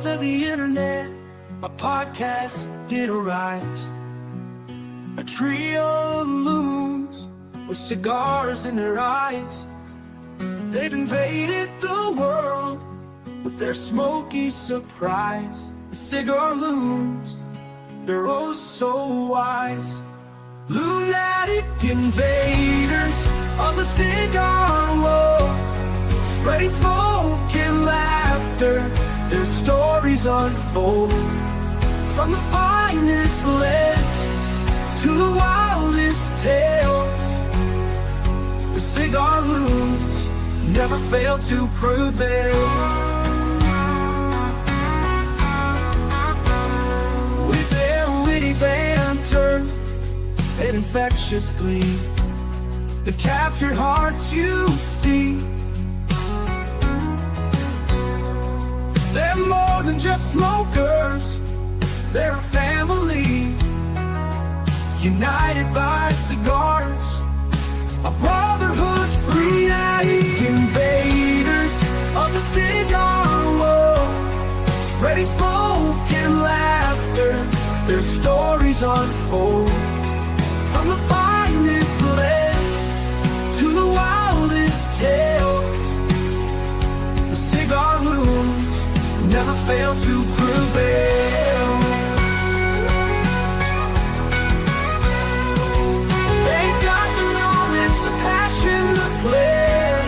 days of the internet, a podcast did arise. A trio of loons with cigars in their eyes. They've invaded the world with their smoky surprise. The Cigar Loons, they're oh so wise. Lunatic invaders of the cigar world, spreading smoke and laughter, their stories unfold. From the finest blends to the wildest tales, the Cigar Loons never fail to prevail. With their witty banter and infectious glee, they've captured hearts, you see. They're more than just smokers, they're a family, united by cigars, a brotherhood free. Invaders of the cigar world, spreading smoke and laughter, their stories unfold. From the finest blends to the wildest tales, the Cigar Loons never fail to prevail. They've got the knowledge, the passion, the flair,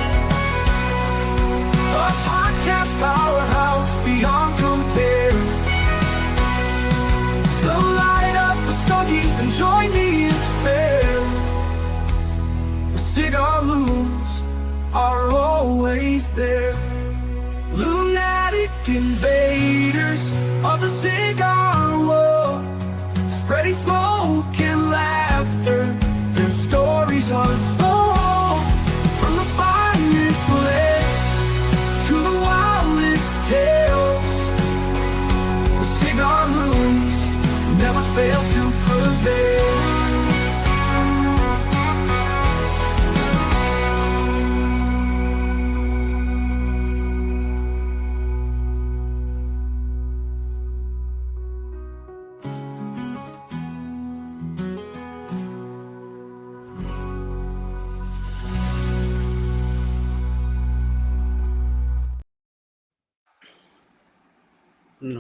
a podcast powerhouse beyond compare. So light up a stogie and join me in fair. The Cigar Loons are always there. Lunatic invaders of the cigar world, spreading smoke and laughter, their stories unfold. From the finest blends to the wildest tales, the Cigar Loons never fail to prevail.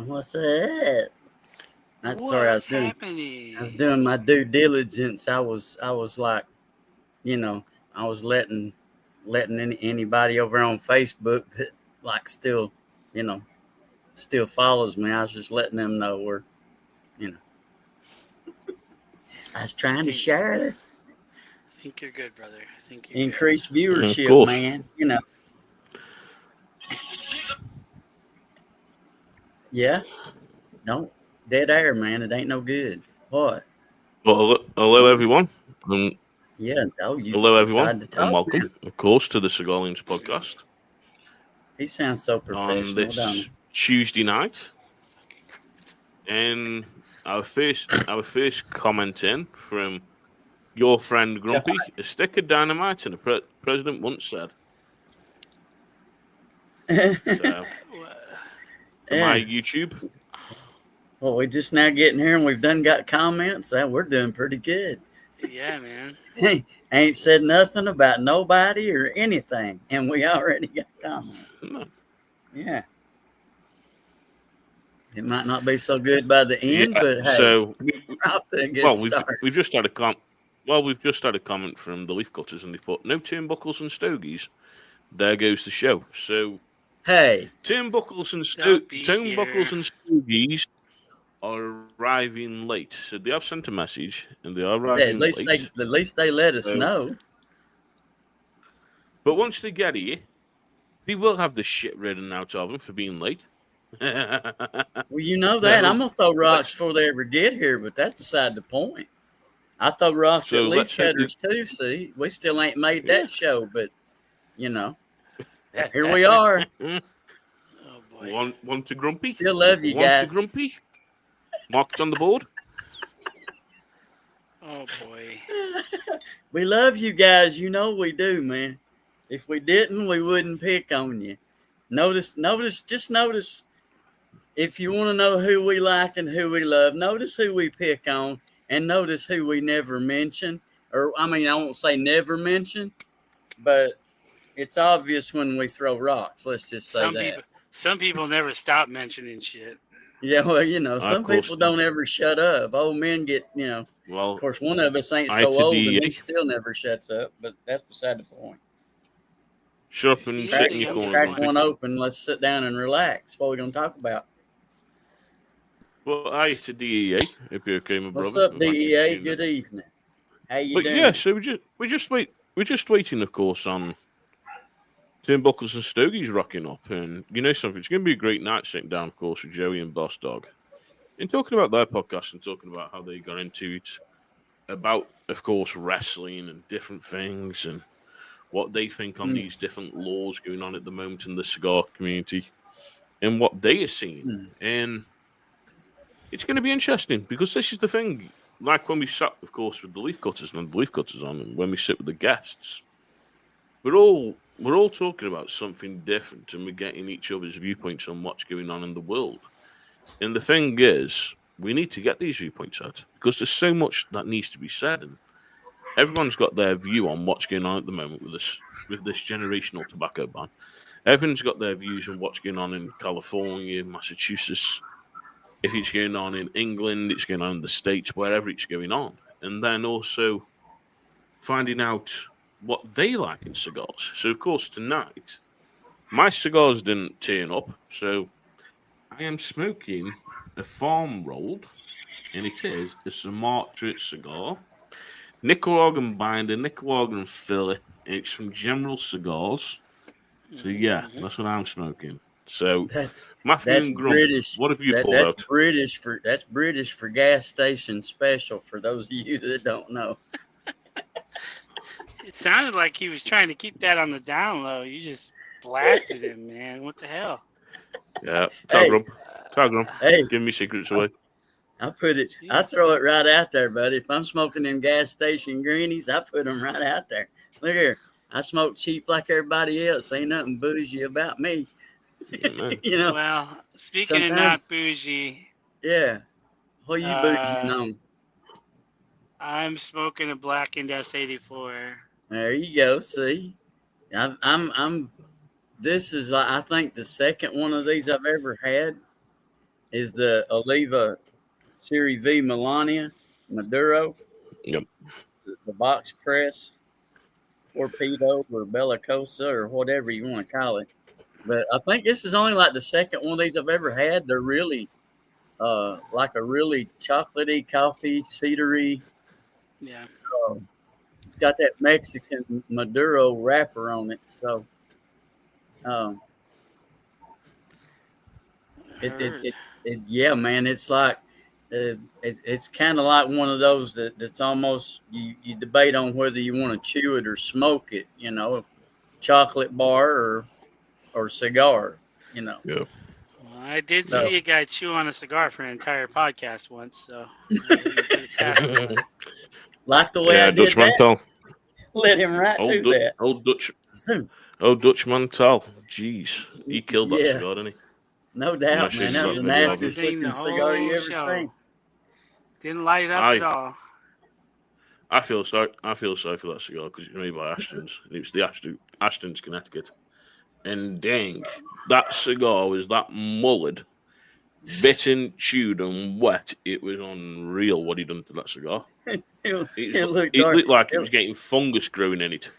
What's up? Sorry, I was doing my due diligence. I was like, I was letting anybody over on Facebook that like still follows me. I was just letting them know we're, I was trying to share. I think you're good, brother. I think you're increase viewership, man. Yeah. Don't dead air, man. It ain't no good. What? Well, hello everyone. Hello everyone, and welcome, of course, to the Cigar Loons Podcast. He sounds so professional. On this Tuesday night, and our first comment in from your friend Grumpy: a stick of dynamite, and the president once said. So, my YouTube. Well, we're just now getting here, and we've got comments. We're doing pretty good. Yeah, man. Ain't said nothing about nobody or anything, and we already got comments. No. Yeah. It might not be so good by the end, but hey, so we've just had a comment from the Leaf Cutters, and they put no Turnbuckles and Stogies. There goes the show. So. Hey, Turnbuckles and Stogies are arriving late, so they have sent a message, and they are arriving late. At least they let us know. But once they get here, they will have the shit ridden out of them for being late. Well, you know that. I'm gonna throw rocks before they ever get here, but that's beside the point. I throw rocks at Leaf Cutters too. See, we still ain't made that show, but here we are. Oh boy. One to Grumpy. Still love you guys. One to Grumpy. Marked on the board. Oh boy. We love you guys. You know we do, man. If we didn't, we wouldn't pick on you. Just notice if you want to know who we like and who we love, notice who we pick on and notice who we never mention. Or, I mean, I won't say never mention, but it's obvious when we throw rocks. Let's just say Some people never stop mentioning shit. Yeah, well, you know, some Of course people don't ever shut up. Old men get, you know, Well, of course, one of us ain't I so to old and DEA. he still never shuts up, but that's beside the point. shut up and Yeah, sit in yeah, your corner. Crack Grumpy. one open. Let's sit down and relax. What are we going to talk about? Well, hi to DEA, if you're okay, my What's brother. up, Thank you for DEA? tuning Good in. evening. How you But doing? yeah, so we're just waiting, of course, on Turnbuckles and Stogies rocking up, and you know something, it's going to be a great night sitting down, of course, with Joey and Boss Dog, and talking about their podcast and talking about how they got into it, about, of course, wrestling and different things, and what they think on these different laws going on at the moment in the cigar community, and what they are seeing, and it's going to be interesting because this is the thing. Like when we sat, of course, with the leaf cutters and the leaf cutters on, and when we sit with the guests, we're all talking about something different, and we're getting each other's viewpoints on what's going on in the world. And the thing is, we need to get these viewpoints out because there's so much that needs to be said, and everyone's got their view on what's going on at the moment with this generational tobacco ban. Everyone's got their views on what's going on in California, Massachusetts. If it's going on in England, it's going on in the States, wherever it's going on. And then also finding out what they like in cigars. So, of course, tonight, my cigars didn't turn up. So, I am smoking a farm rolled, and it is a Sumatra cigar. Nicaraguan binder, Nicaraguan filler, and it's from General Cigars. So, yeah, that's what I'm smoking. So, Matthew That's and Grump, British. what have you pulled That's out? That's British for gas station special. For those of you that don't know, It sounded like he was trying to keep that on the down low. You just blasted him, man. What the hell? Yeah, Hey. Tag Grump. Hey, Give me secrets away. I throw it right out there, buddy. If I'm smoking them gas station greenies, I put them right out there. Look here, I smoke cheap like everybody else. Ain't nothing bougie about me. You know. Well, speaking of not bougie, Yeah. What are you bouging on? I'm smoking a blackened S84. There you go. See, I'm. This is, I think, the second one of these I've ever had is the Oliva Series V Melania Maduro. Yep. The box press torpedo or Bellicosa or whatever you want to call it. But I think this is only like the second one of these I've ever had. They're really like a really chocolatey, coffee, cedary. Yeah. It's got that Mexican Maduro wrapper on it. So yeah, man, it's like it's kind of like one of those that's almost you debate on whether you want to chew it or smoke it, you know, chocolate bar or cigar, you know. Yeah. Well, I did see a guy chew on a cigar for an entire podcast once, so like the way I did Dutch Mantel. Let him right through that. Old Dutch Mantel. Jeez, he killed that cigar, didn't he? No doubt, man. That was the nastiest looking cigar you ever seen. Didn't light it up at all. I feel sorry for that cigar because it's made by Ashton's. And it was the Ashton's, Connecticut. And dang, that cigar was that mullered, bitten, chewed, and wet. It was unreal what he done to that cigar. It looked like it was getting fungus growing in it.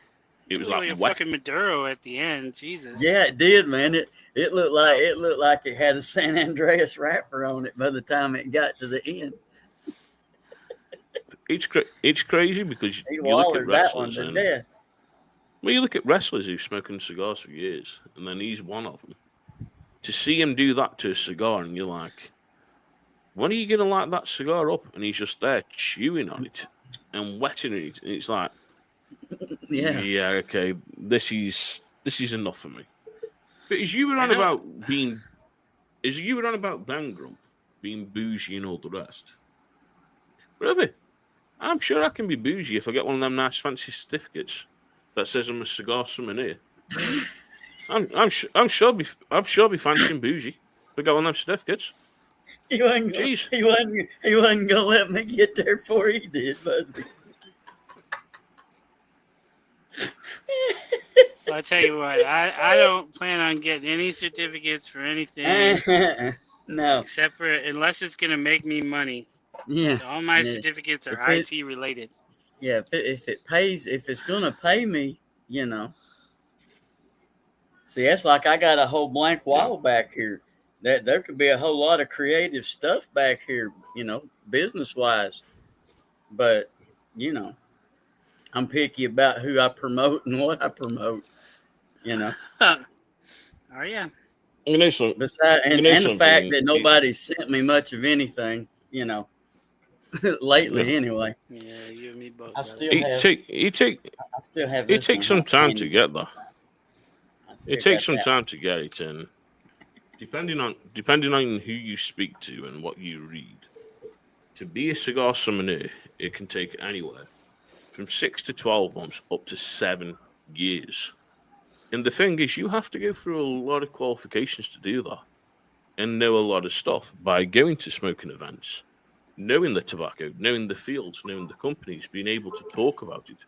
It was like wet. Fucking Maduro at the end, Jesus. Yeah, it did, man. It looked like it had a San Andreas wrapper on it by the time it got to the end. It's crazy because you look at wrestlers you look at wrestlers who've smoking cigars for years, and then he's one of them. To see him do that to a cigar, and you're like, when are you gonna light that cigar up? And he's just there chewing on it and wetting it, and it's like, yeah, okay, this is enough for me. But as you were on about Dan Grump being bougie and all the rest, brother, I'm sure I can be bougie if I get one of them nice fancy certificates that says I'm a cigar sommelier. I'm sure I'll be fancy and bougie. We got one of them certificates. He wasn't Jeez. he wasn't gonna let me get there before he did, was he? Well, I tell you what, I don't plan on getting any certificates for anything No. except for unless it's gonna make me money. Yeah. So all my Yeah. certificates are If IT related. Yeah, if it pays, if it's gonna pay me, you know. See, that's like I got a whole blank wall back here. That there could be a whole lot of creative stuff back here, you know, business wise. But, you know, I'm picky about who I promote and what I promote, you know. Oh yeah. You know something. Besides, and the something, fact that nobody sent me much of anything, you know, lately anyway. Yeah, you and me both. I brother. still It have. I still have. It takes some time to get there. I still It takes got some that. time to get it, and depending on who you speak to and what you read, to be a cigar sommelier, it can take anywhere from 6 to 12 months up to 7 years. And the thing is, you have to go through a lot of qualifications to do that, and know a lot of stuff by going to smoking events, knowing the tobacco, knowing the fields, knowing the companies, being able to talk about it.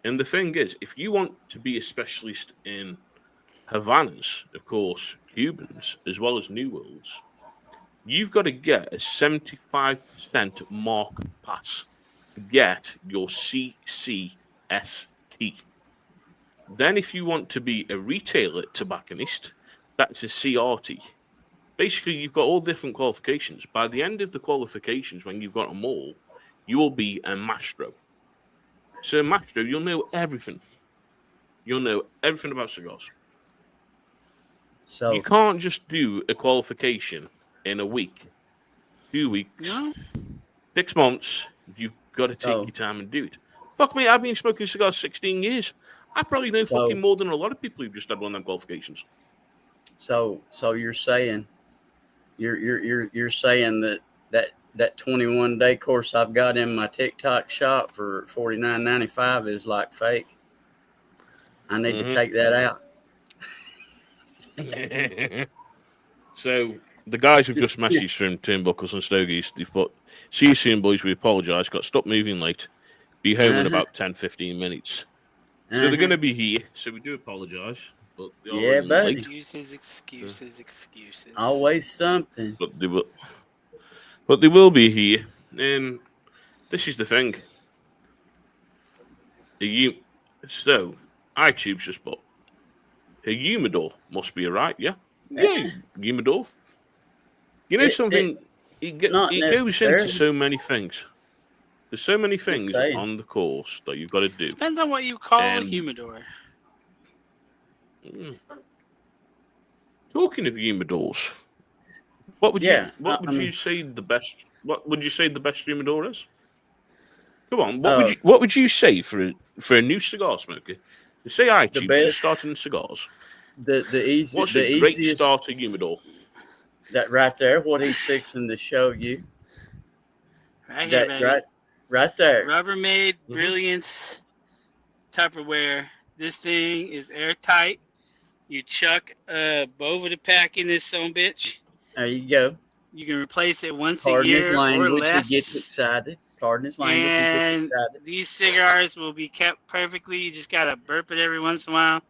And the thing is, if you want to be a specialist in Havanas, of course, Cubans, as well as New Worlds, you've got to get a 75% mark pass to get your CCST. Then if you want to be a retailer tobacconist, that's a CRT. Basically, you've got all different qualifications. By the end of the qualifications, when you've got them all, you will be a maestro. So a maestro, you'll know everything. You'll know everything about cigars. So You can't just do a qualification in a week, 2 weeks, No? 6 months. You've got to take your time and do it. Fuck me, I've been smoking cigars 16 years. I probably know fucking more than a lot of people who've just had one of them qualifications. So you're saying you're saying that 21 day course I've got in my TikTok shop for $49.95 is like fake. I need to take that out. So the guys have just messaged from Turnbuckles and Stogies. They've put, see you soon, boys. We apologise. Got stopped moving late. Be home in about 10-15 minutes. So they're going to be here. So we do apologise. But they are buddy. late. Excuses. Always something. But they will be here. And this is the thing. So iTube's just put, a humidor must be alright, yeah? Yeah, humidor. You know something? It goes into so many things. There's so many things on the course that you've got to do. Depends on what you call a humidor. Talking of humidors, what would you say the best? What would you say the best humidor is? Come on, what would you say for a new cigar smoker? Say iTube's just starting cigars. What's a great starter humidor? That right there, what he's fixing to show you. Right here, baby. Right there. Rubbermaid Brilliance Tupperware. This thing is airtight. You chuck a Bovida pack in this son bitch. There you go. You can replace it once a year or less. He gets excited. Pardon his language. And he gets excited. These cigars will be kept perfectly. You just gotta burp it every once in a while.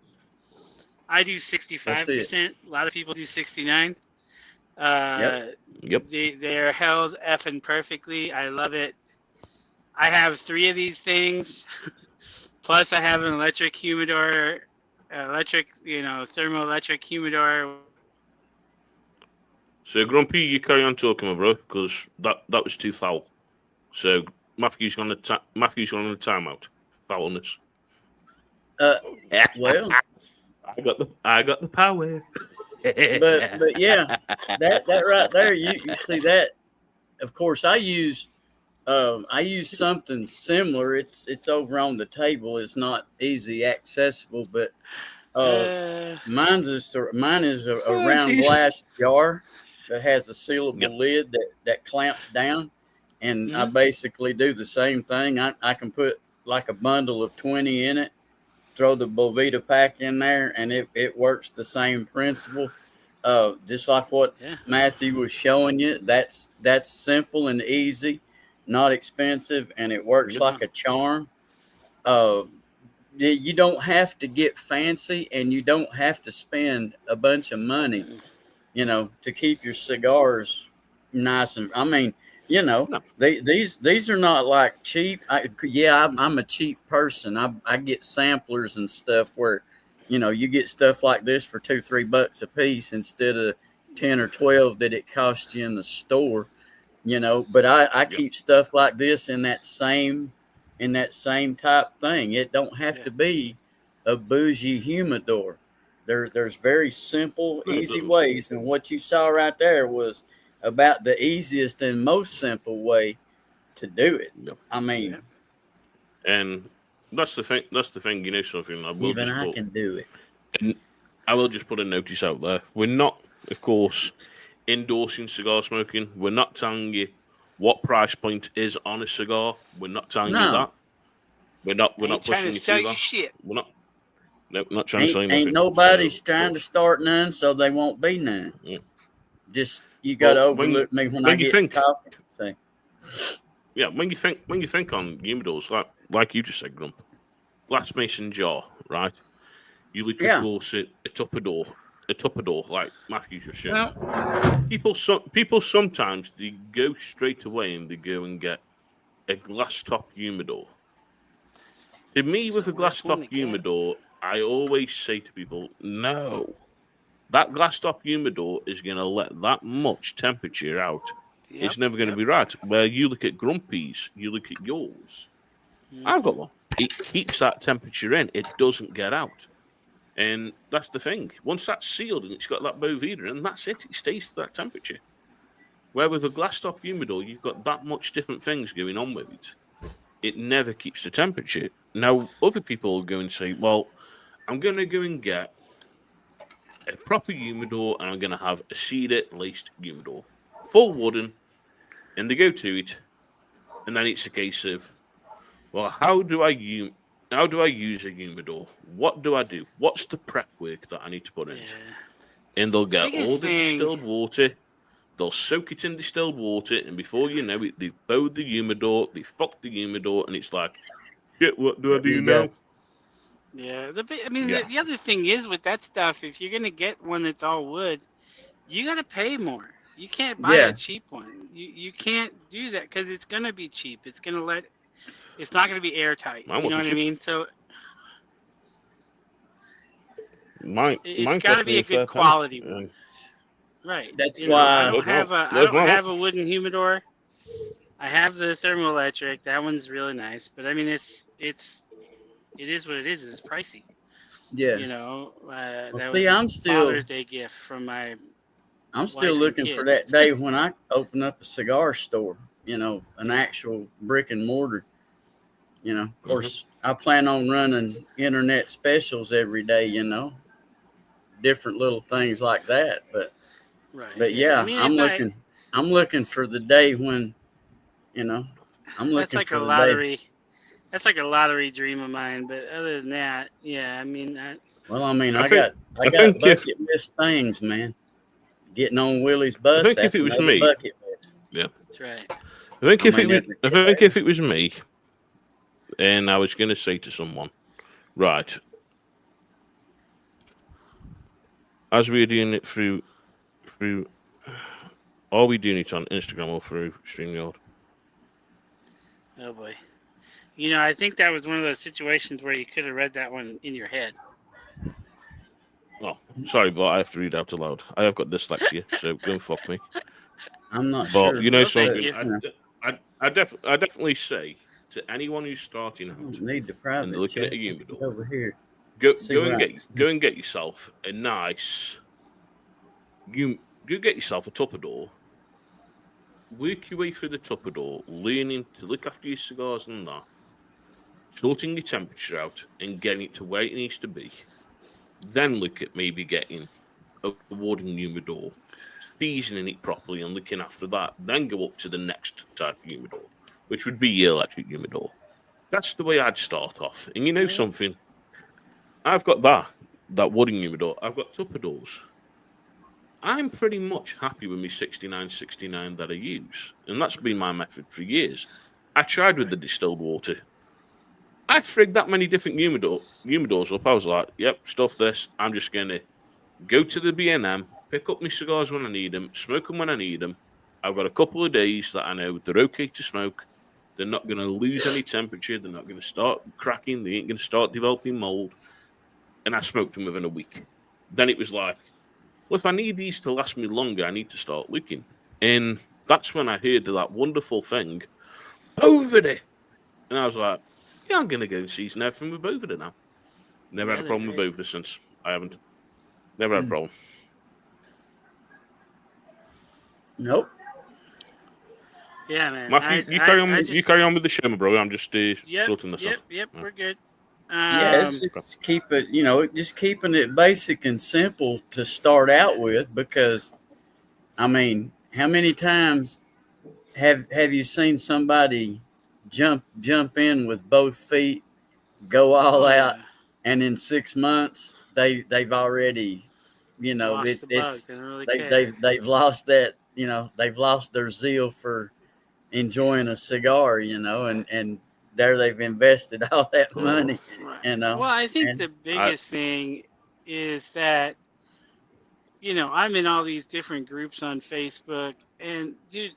I do 65%. A lot of people do 69. Yep. They're held effing perfectly. I love it. I have 3 of these things. Plus, I have an electric humidor, thermoelectric humidor. So, Grumpy, you carry on talking, my bro, because that was too foul. So, Matthew's on the timeout. Foulness. Well, I got the power. but yeah, that right there, you see that. Of course, I use something similar. It's over on the table. It's not easy accessible, but mine is a round glass jar that has a sealable lid that clamps down, and I basically do the same thing. I can put like a bundle of 20 in it, throw the Bovida pack in there, and it works the same principle. Just like what Yeah. Matthew was showing you, that's simple and easy, not expensive, and it works like a charm. Uh, you don't have to get fancy, and you don't have to spend a bunch of money, to keep your cigars nice. And I mean, No. these are not like cheap. I'm a cheap person. I get samplers and stuff where, you get stuff like this for $2-3 a piece instead of 10 or 12 that it costs you in the store. But I keep stuff like this in that same type thing. It don't have to be a bougie humidor. There's very simple, easy ways, and what you saw right there was about the easiest and most simple way to do it. I mean, and that's the thing. That's the thing. Something. I can do it. And I will just put a notice out there. We're not, of course, endorsing cigar smoking. We're not telling you what price point is on a cigar. We're not telling you that. We're not pushing you to that. Shit. We're not. No, not trying to say nothing. Ain't nobody's trying to start none, so they won't be none. Yeah. Just you got to overlook me when I get to talking. Say. Yeah, when you think on humidors, like you just said, Grump, glass mason jar, right? You look at course a tupper door, like Matthew just showed. Well, people sometimes they go straight away and they go and get a glass top humidor. To me, with a glass top humidor, I always say to people, no, that glass top humidor is going to let that much temperature out. It's never going to be right. Where you look at Grumpy's, you look at yours. I've got one. It keeps that temperature in. It doesn't get out. And that's the thing. Once that's sealed and it's got that Boveda in, that's it. It stays to that temperature. Where with a glass top humidor, you've got that much different things going on with it. It never keeps the temperature. Now, other people will go and say, well, I'm going to go and get a proper humidor and I'm going to have a cedar laced humidor. Full wooden. And they go to it. And then it's a case of, well, how do I use a humidor? What do I do? What's the prep work that I need to put in? And they'll get all the distilled water. They'll soak it in distilled water. And before you know it, they've bowed the humidor. They fucked the humidor. And it's like, shit, what do I do now? Yeah. The other thing is with that stuff, if you're going to get one that's all wood, you got to pay more. You can't buy a cheap one. You can't do that because it's going to be cheap. It's going to it's not going to be airtight. You know what I mean? So it's got to be a good quality one. Right. That's why I don't have a wooden humidor. I have the thermoelectric. That one's really nice. But I mean, it is what it is. It's pricey. Yeah. That see, was I'm still Father's Day gift from my. I'm still looking for that day when I open up a cigar store. An actual brick and mortar. Of course, I plan on running internet specials every day. Different little things like that. But yeah, I'm looking for the day when, I'm looking for the day. That's like a lottery dream of mine. But other than that, yeah, I mean. I got bucket list things, man. Getting on Willie's bus. I think if it was me, that's right. I think if it was me, and I was going to say to someone, right, as we're doing it through, are we doing it on Instagram or through StreamYard? Oh boy, I think that was one of those situations where you could have read that one in your head. Oh, sorry, but I have to read out aloud. I have got dyslexia, so go and fuck me. I'm not sure. But something, I definitely say to anyone who's starting out and looking at a humidor, over here, go and get yourself a nice. Go get yourself a tupper. Work your way through the tupper, learning to look after your cigars and that, sorting your temperature out and getting it to where it needs to be. Then look at maybe getting a wooden humidor, seasoning it properly and looking after that. Then go up to the next type of humidor, which would be your electric humidor. That's the way I'd start off. And something? I've got that wooden humidor. I've got tupper doors. I'm pretty much happy with my 69 that I use, and that's been my method for years. I tried with the distilled water. I frigged that many different humidors up. I was like, yep, stuff this. I'm just going to go to the B&M, pick up my cigars when I need them, smoke them when I need them. I've got a couple of days that I know they're okay to smoke. They're not going to lose any temperature. They're not going to start cracking. They ain't going to start developing mold. And I smoked them within a week. Then it was like, well, if I need these to last me longer, I need to start looking. And that's when I heard that wonderful thing, Bovida. And I was like, yeah, I'm going to go and season everything with Bovida now. Never had a problem with Bovida since. I haven't. Never had a problem. Nope. Yeah, man. Matthew, you carry on with the show, bro. I'm just sorting this out. Yep, we're good. Just keep it, just keeping it basic and simple to start out with, because, I mean, how many times have you seen somebody jump in with both feet, go all out, and in 6 months they've already, lost the bug. They don't really care. They've lost that, they've lost their zeal for enjoying a cigar, and there they've invested all that money, Right. Well, I think the biggest thing is that, I'm in all these different groups on Facebook, and dude,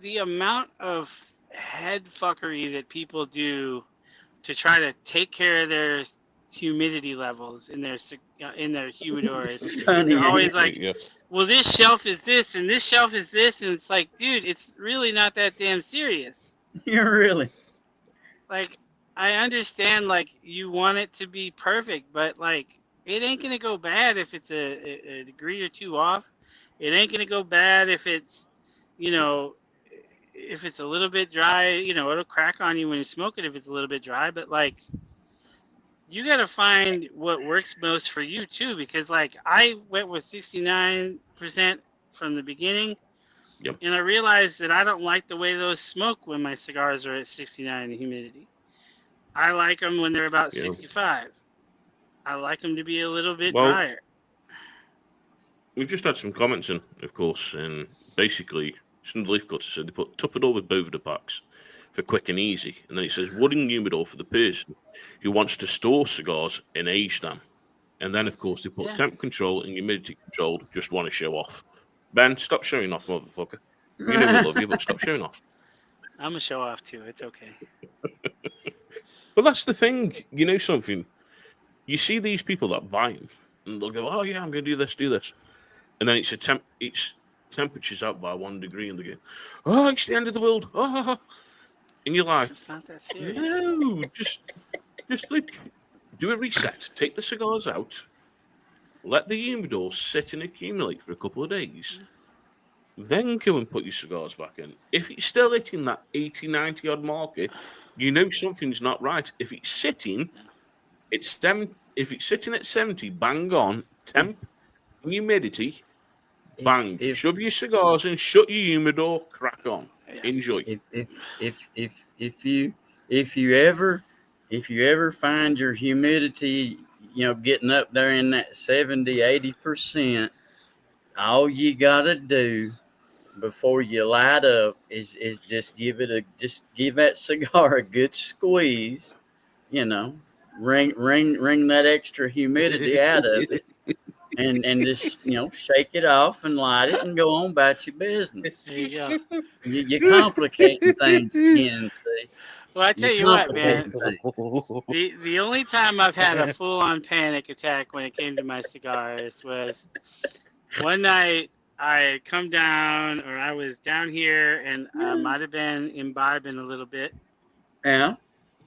the amount of head fuckery that people do to try to take care of their humidity levels in their humidors. They're always like, well, this shelf is this and this shelf is this, and it's like, dude, it's really not that damn serious. You're really. Like, I understand, like, you want it to be perfect, but, like, it ain't going to go bad if it's a degree or two off. It ain't going to go bad if it's, if it's a little bit dry. It'll crack on you when you smoke it if it's a little bit dry. But, like, you got to find what works most for you, too, because, like, I went with 69% from the beginning. Yep. And I realized that I don't like the way those smoke when my cigars are at 69 in humidity. I like them when they're about 65. I like them to be a little bit drier. We've just had some comments in, of course, and basically some of the leaf cutters said they put top it all with Bovida packs for quick and easy. And then it says wooden humidor for the person who wants to store cigars and age them. And then, of course, they put temp control and humidity control, just want to show off. Ben, stop showing off, motherfucker. We love you, but stop showing off. I'm a show off too. It's okay. But that's the thing. You know something? You see these people that buy them, and they'll go, "Oh yeah, I'm going to do this," and then it's temperature's up by 1 degree, and they go, "Oh, it's the end of the world." Oh. And you're like, "It's not that serious." No, just look, do a reset, take the cigars out. Let the humidor sit and accumulate for a couple of days. Then go and put your cigars back in. If it's still hitting that 80, 90 odd marker, you know something's not right. If it's sitting, if it's sitting at 70, bang on, temp, humidity, bang. Shove your cigars in, shut your humidor, crack on. Enjoy. If you ever find your humidity, getting up there in that 70, 80%, all you gotta do before you light up is just give that cigar a good squeeze, wring that extra humidity out of it, and just shake it off and light it and go on about your business. There you go. You're complicating things again, see. Well, I tell you what, man. The only time I've had a full-on panic attack when it came to my cigars was one night I come down, or I was down here, and I might have been imbibing a little bit. Yeah.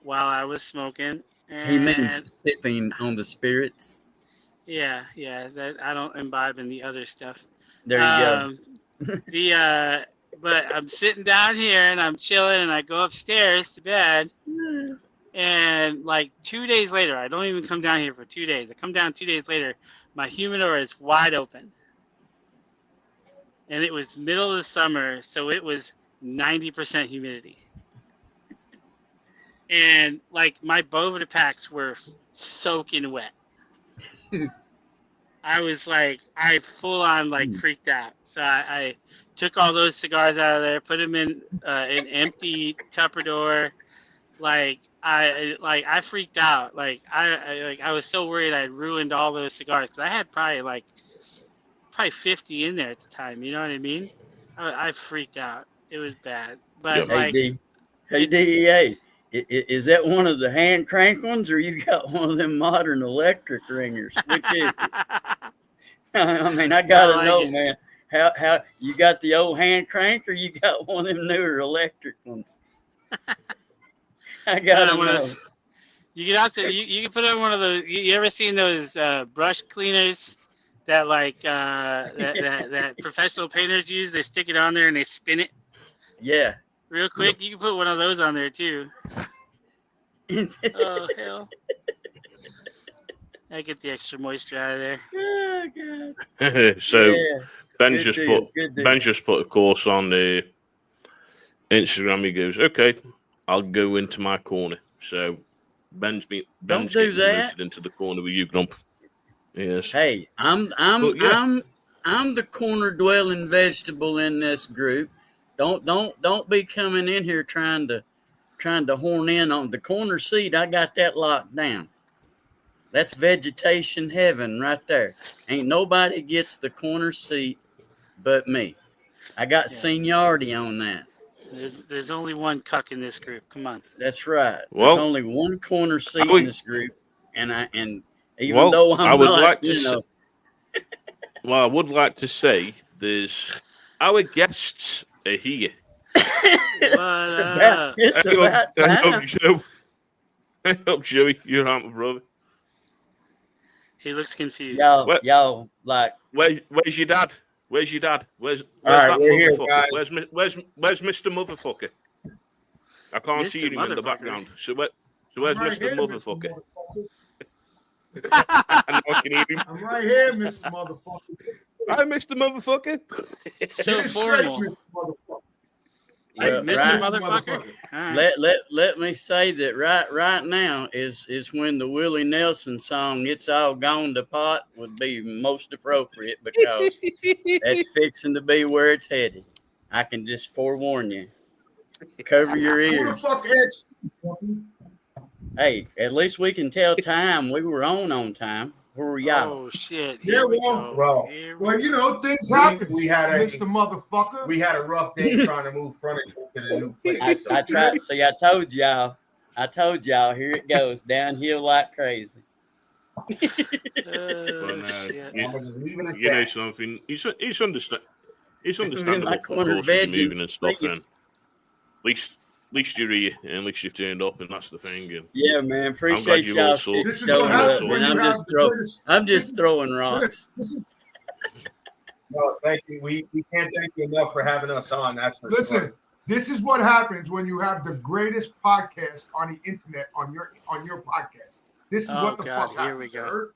While I was smoking. And he means sipping on the spirits. Yeah. That I don't imbibe in the other stuff. There you go. But I'm sitting down here and I'm chilling, and I go upstairs to bed. And like 2 days later, I don't even come down here for 2 days. I come down 2 days later, my humidor is wide open. And it was middle of the summer, so it was 90% humidity. And like my Bovida packs were soaking wet. I was like, I full on like freaked out. So I took all those cigars out of there, put them in an empty Tupperware. Like I freaked out. Like I was so worried I'd ruined all those cigars because I had probably 50 in there at the time. You know what I mean? I freaked out. It was bad. But hey DEA, is that one of the hand crank ones, or you got one of them modern electric ringers? Which is it? I mean, I gotta know, man. How you got the old hand crank, or you got one of them newer electric ones? I gotta know. You can also you can put on one of those. You ever seen those brush cleaners that that professional painters use? They stick it on there and they spin it. Yeah. Real quick, you can put one of those on there too. Oh hell! I get the extra moisture out of there. Oh god. So Ben just put a course on the Instagram. He goes, "Okay, I'll go into my corner." So Ben's moved into the corner with you, Grump. Yes. Hey, I'm the corner dwelling vegetable in this group. Don't be coming in here trying to horn in on the corner seat. I got that locked down. That's vegetation heaven right there. Ain't nobody gets the corner seat but me. I got seniority on that. There's only one cuck in this group. Come on. That's right. Well, there's only one corner seat in this group, and even though I would like to well, I would like to say there's our guests are here. It's about time. I hope Joey, you're on, my brother. He looks confused. Y'all like. Where's your dad? Where's your dad? Where's right, that motherfucker? Here, where's Mr. Motherfucker? I can't hear him in the background. So where's Mr. Motherfucker? I can hear him. I'm right here, Mr. Motherfucker. Hi, Mr. Motherfucker. So formal. Mr. Motherfucker. Mr. Motherfucker. Right. Let me say that right now is when the Willie Nelson song "It's All Gone to Pot" would be most appropriate because that's fixing to be where it's headed. I can just forewarn you. Cover your ears. Hey, at least we can tell time. We were on time. Where were y'all? Oh shit! Yeah, bro. Well, you know things happen. We had Mr. Motherfucker. We had a rough day trying to move furniture to the new place. I tried. See, I told y'all. Here it goes downhill like crazy. You know something? It's understandable. Of course, with moving and stuff, and at least you're here, and at least you've turned up, and that's the thing. And yeah, man, appreciate y'all. This is what happens when you have I'm just throwing rocks. No, thank you. We can't thank you enough for having us on. That's for sure. This is what happens when you have the greatest podcast on the internet on your podcast. This is what the fuck happens. Here we go.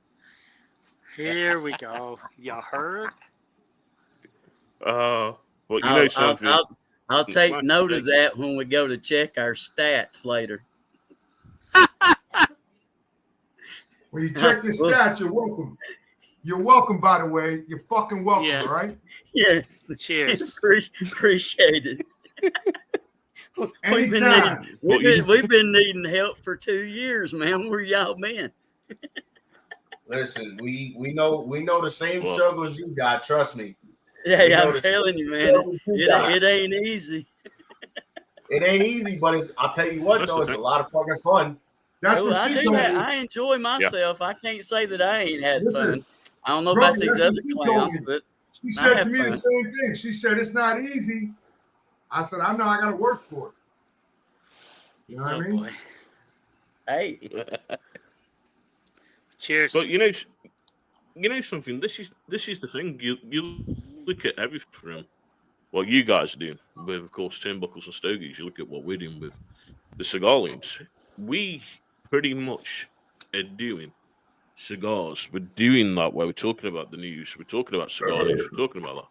Here we go. You heard? Well, you know something. I'll take note of that when we go to check our stats later. When you check your stats, you're welcome. You're welcome, by the way. You're fucking welcome, all right? Yeah. Cheers. Appreciate it. We've been needing help for 2 years, man. Where y'all been? Listen, we know the same struggles you got. Trust me. Yeah, I'm telling you, man. It ain't easy. It ain't easy, but I'll tell you what, though, it's a lot of fucking fun. That's what she told me. I enjoy myself. Yeah. I can't say that I ain't had fun. I don't know about these other clowns, but she said to me the same thing. She said it's not easy. I said I know I got to work for it. You know what I mean? Boy. Hey. Cheers. But you know something. This is the thing. You look at everything from what you guys do with, of course, Turnbuckles and Stogies. You look at what we're doing with the Cigar Loons. We pretty much are doing cigars. We're doing that where we're talking about the news. We're talking about cigar news. We're talking about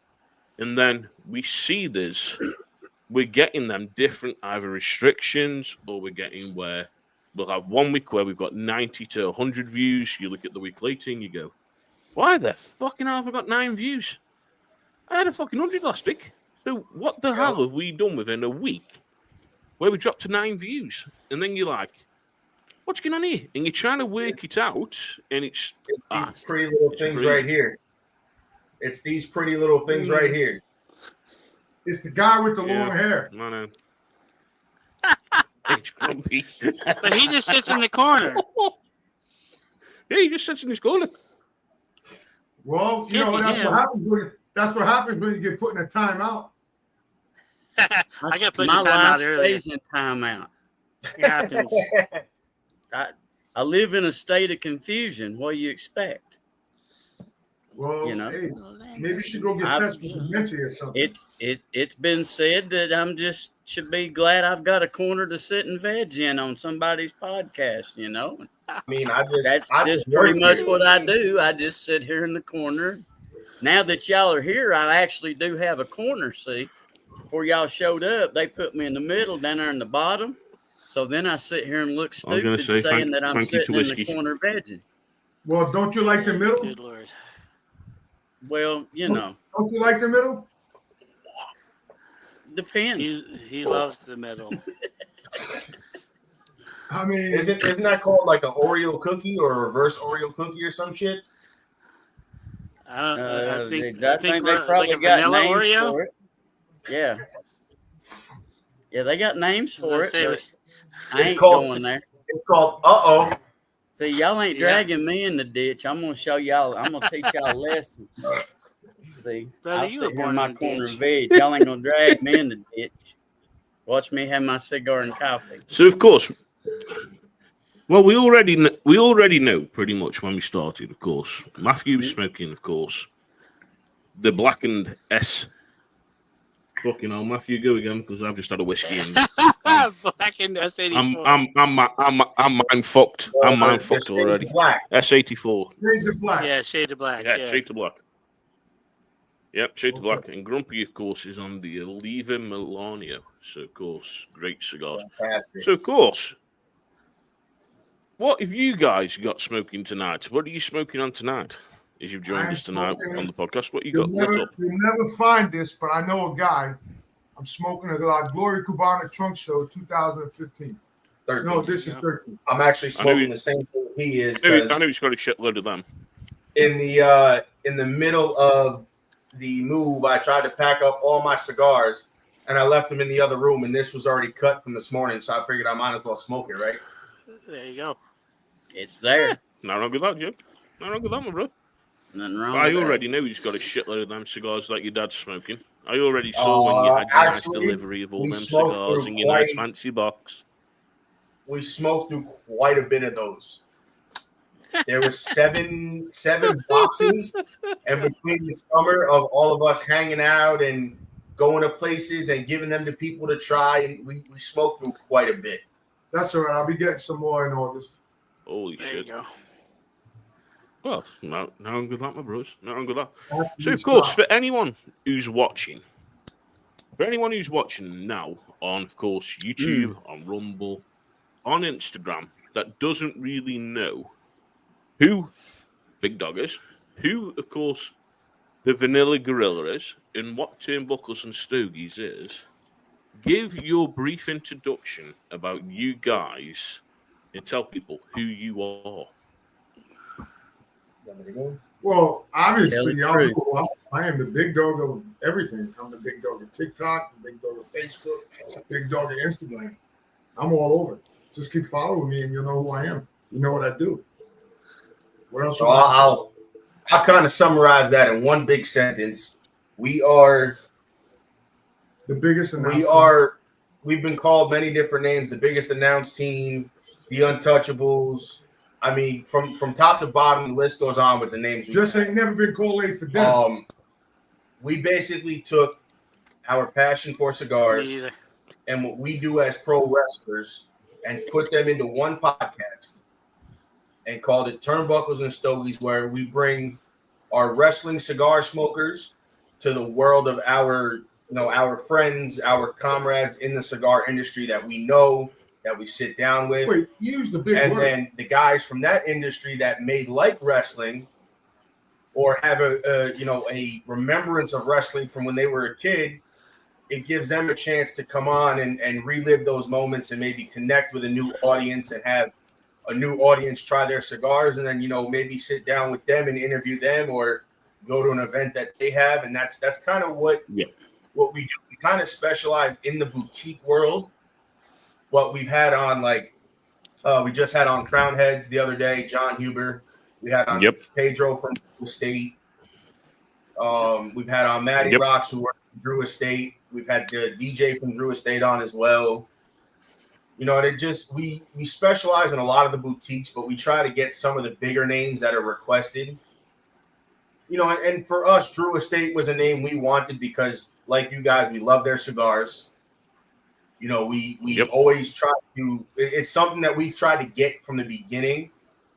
that, and then we see this. We're getting them different either restrictions, or we're getting where we'll have 1 week where we've got 90 to 100 views. You look at the week later and you go, Why the fucking hell have I got 9 views? I had a fucking 100 last week. So what the hell have we done within a week where we dropped to 9 views? And then you're like, what's going on here? And you're trying to work it out, and it's these pretty little things crazy. right here. It's these pretty little things right here. It's the guy with the long hair. I know. It's grumpy. But he just sits in the corner. Yeah, he just sits in his corner. Well, you know, that's what happens when you get put in a timeout. I got put in My timeout life earlier. stays in timeout. It happens. I live in a state of confusion. What do you expect? Well, You know. hey, maybe you should go get tested for dementia or something. It's been said that I'm just should be glad I've got a corner to sit and veg in on somebody's podcast. You know, I mean, that's I just work pretty much here. what I do. I just sit here in the corner. Now that y'all are here, I actually do have a corner. See, before y'all showed up, they put me in the middle, down there in the bottom. So then I sit here and look I was gonna stupid say, saying that I'm thank you to sitting in the whiskey. corner vegging. Well, don't you like the middle? Good Lord. Well, you know, Don't you like the middle? depends. He loves the middle. I mean, Isn't that called like an Oreo cookie or a reverse Oreo cookie or some shit? I don't. I think they we're probably like a got vanilla names Oreo. for it. Yeah. Yeah, they got names for Let's it. say But I It's ain't called- going there. It's called Uh-Oh. See, y'all ain't Yeah. dragging me in the ditch. I'm gonna show y'all. I'm gonna teach y'all a lesson. See, Brother, I'll you sit were here born in my in a corner ditch. and veg. Y'all ain't gonna drag me in the ditch. Watch me have my cigar and coffee. So of course, well, we already know pretty much when we started. Of course, Matthew was smoking. Of course, the blackened S. Fucking hell, Matthew, go again because I've just had a whiskey and Black in S84. I'm mind fucked. I'm mind The fucked shades already. of black. S84. shades of black. Yeah, shade of black. Yeah, Yeah. shade to black. Yep, shade to black. And Grumpy, of course, is on the Oliva Milano. So, of course, great cigars. Fantastic. So, of course, what have you guys got smoking tonight? What are you smoking on tonight? As you've joined I'm us tonight smoking- on the podcast, what you You'll got lit never, up? you'll never find this, but I know a guy. I'm smoking a La Gloria Cubana Trunk Show 2015. 13. No, this is 13. I'm actually I know smoking the same thing he is. I know 'Cause he's got a shitload of them. in the middle of the move, I tried to pack up all my cigars and I left them in the other room, and this was already cut from this morning, so I figured I might as well smoke it, right? There you go. It's there. Not wrong with that, Jim. Not wrong with that, my bro. Nothing wrong. I with that. already know he's got a shitload of them cigars like your dad's smoking. I already saw when you had your nice actually, delivery of all we them smoked cigars through in your nice quite- fancy box. We smoked through quite a bit of those. There was seven boxes, and between the summer of all of us hanging out and going to places and giving them to people to try, and we smoked through quite a bit. That's all right. I'll be getting some more in August. Holy There you shit. go. Well, no wrong with that, my bros. No wrong with that. After So, you of course, stop. for anyone who's watching now on, of course, YouTube, on Rumble, on Instagram, that doesn't really know who Big Dog is, who, of course, the Vanilla Gorilla is, and what Turnbuckles and Stogies is, give your brief introduction about you guys and tell people who you are. Well, obviously, Tell the y'all know I am the big dog of everything. I'm the big dog of TikTok, the big dog of Facebook, the big dog of Instagram. I'm all over. Just keep following me, and you'll know who I am. You know what I do. What else? So I'll kind of summarize that in one big sentence. We are the biggest. we've been called many different names. The biggest announced team, the Untouchables. I mean, from top to bottom, the list goes on with the names. we Just have. ain't never been called late for dinner. We basically took our passion for Me cigars either. and what we do as pro wrestlers and put them into one podcast and called it Turnbuckles and Stogies, where we bring our wrestling cigar smokers to the world of our friends, our comrades in the cigar industry that we know, that we sit down with. Wait, use the big And word. then the guys from that industry that may like wrestling or have a remembrance of wrestling from when they were a kid, it gives them a chance to come on and relive those moments and maybe connect with a new audience and have a new audience try their cigars, and then maybe sit down with them and interview them or go to an event that they have. And that's kind of what we do. We kind of specialize in the boutique world. What we've had on, like we just had on Crown Heads the other day, John Huber. We had on Pedro from Drew Estate. We've had on Matty Rocks, who works from Drew Estate. We've had the DJ from Drew Estate on as well. We specialize in a lot of the boutiques, but we try to get some of the bigger names that are requested. And for us, Drew Estate was a name we wanted because, like you guys, we love their cigars. We always try to. It's something that we try to get from the beginning,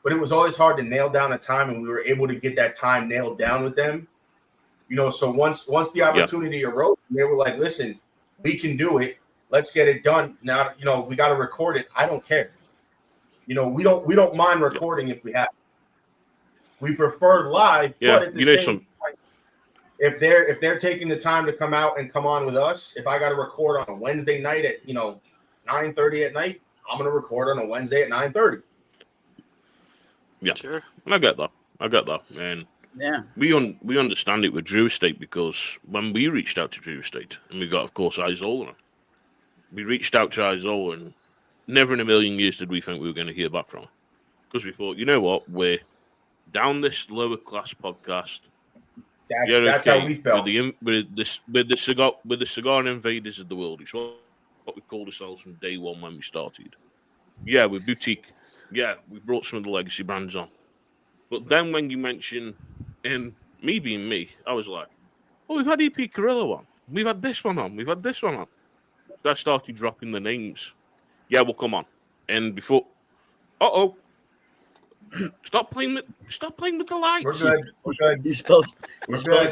but it was always hard to nail down a time, and we were able to get that time nailed down with them. So once the opportunity arose, they were like, "Listen, we can do it. Let's get it done." Now, we got to record it. I don't care. We don't mind recording if we have to. We prefer live, but at the same time, if they're taking the time to come out and come on with us, if I got to record on a Wednesday night at 9:30 at night, I'm gonna record on a Wednesday at 9:30. Yeah, sure. And I get that, and we understand it with Drew Estate, because when we reached out to Drew Estate, and we got, of course, Isola, we reached out to Isola, and never in a million years did we think we were going to hear back from her, because we thought, you know what, we're down this lower class podcast. That's how we felt. With the cigar invaders of the world. It's what we called ourselves from day one when we started. Yeah, we're boutique. Yeah, we brought some of the legacy brands on. But then when you mention, and me being me, I was like, oh, we've had EP Carrillo on. We've had this one on. We've had this one on. So I started dropping the names. Yeah, well, come on. And before, Stop playing with the lights. We're good. You're supposed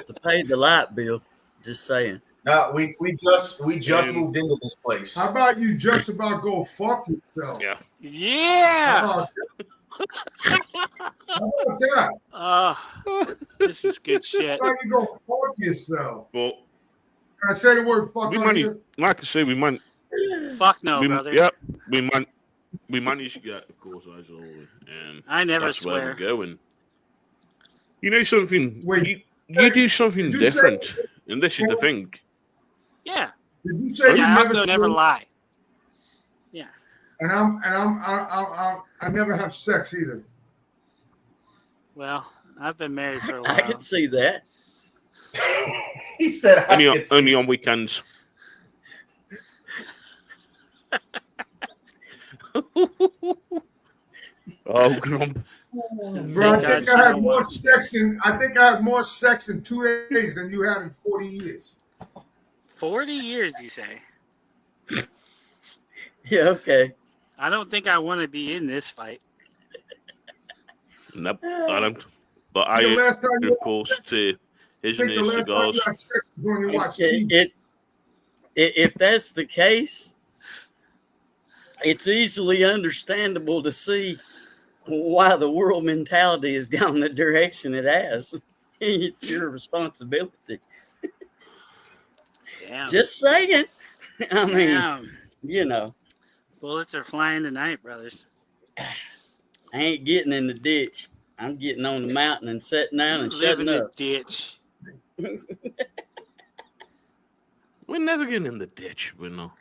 to pay the light bill. Just saying. No, we just moved into this place. How about you just about go fuck yourself? Yeah. How about that? This is good shit. How about you go fuck yourself? Well, can I say the word fuck on here? Like I say, we might. Fuck no, brother. Yeah, we might. We managed to get, of course, Isola, and I never that's swear. where we're going. Something. You do something different, and this is the thing. Yeah. Did you say I also never lie? Yeah. And I never have sex either. Well, I've been married for a while. I can see that. He said only on weekends. Oh, Grump. Bro, I think I had more sex in 2 days than you had in 40 years. 40 years, you say? Yeah, okay. I don't think I want to be in this fight. Nope, I don't. But I, of course, to his and his cigars. If that's the case, it's easily understandable to see why the world mentality has gone the direction it has. It's your responsibility. Damn. Just saying. I mean, Bullets are flying tonight, brothers. I ain't getting in the ditch. I'm getting on the mountain and sitting down and shutting up. The ditch. We're never getting in the ditch. We're not.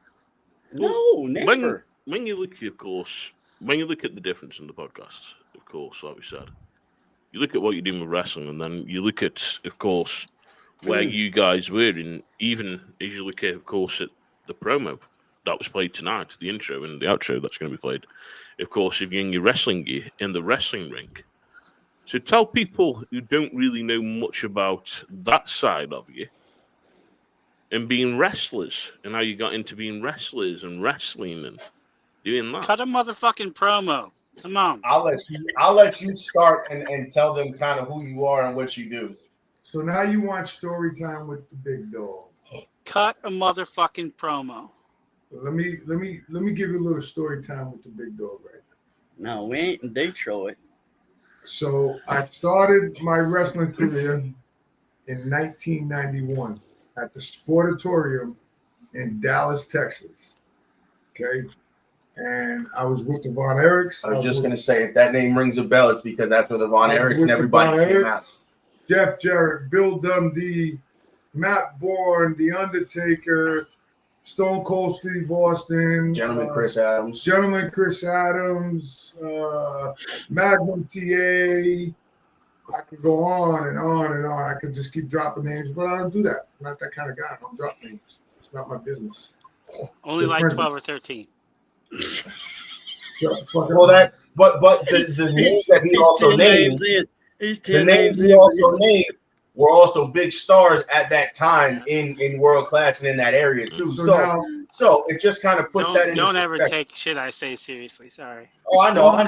No, never. When you look, of course, when you look at the difference in the podcast, of course, like we said, you look at what you're doing with wrestling, and then you look at, of course, where you guys were, and even as you look at, of course, at the promo that was played tonight, the intro and the outro that's going to be played, of course, if you're in your wrestling gear in the wrestling ring. So tell people who don't really know much about that side of you and being wrestlers and how you got into being wrestlers and wrestling and doing that. Cut a motherfucking promo. Come on. I'll let you start and tell them kind of who you are and what you do. So now you want story time with the big dog. Cut a motherfucking promo. Let me give you a little story time with the big dog right now. No, we ain't in Detroit. So I started my wrestling career in 1991 at the Sportatorium in Dallas, Texas. Okay. And I was with the Von Erichs. I was just going to say, if that name rings a bell, it's because that's where the Von Erichs and everybody came out. Jeff Jarrett, Bill Dundee, Matt Bourne, The Undertaker, Stone Cold Steve Austin, Gentleman Chris Adams, Magnum TA. I could go on and on and on. I could just keep dropping names, but I don't do that. I'm not that kind of guy. I don't drop names. It's not my business. Only like 12 or 13. Well, that, but the names that he also named, the names he also named were also big stars at that time in world class and in that area too. So it just kind of puts that in. Don't ever take shit I say seriously. Sorry. Oh, I know. I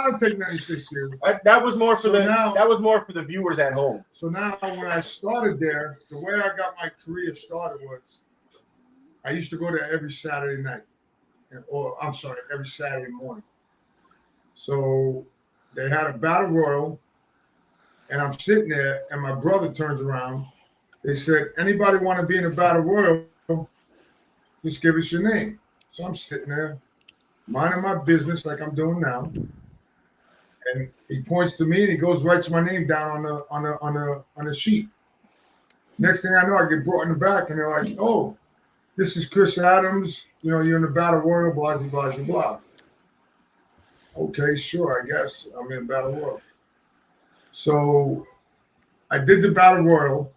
don't take nothing seriously. That was more for the viewers at home. So now, when I started there, the way I got my career started was, I used to go there every Saturday night, every Saturday morning. So they had a battle royal, and I'm sitting there, and my brother turns around. They said, "Anybody want to be in a battle royal? Just give us your name." So I'm sitting there, minding my business like I'm doing now. And he points to me and he goes, writes my name down on a sheet. Next thing I know, I get brought in the back and they're like, "Oh, this is Chris Adams. You know, you're in the battle royal, blah, blah, blah, blah." Okay, sure, I guess I'm in battle royal. So I did the battle royal.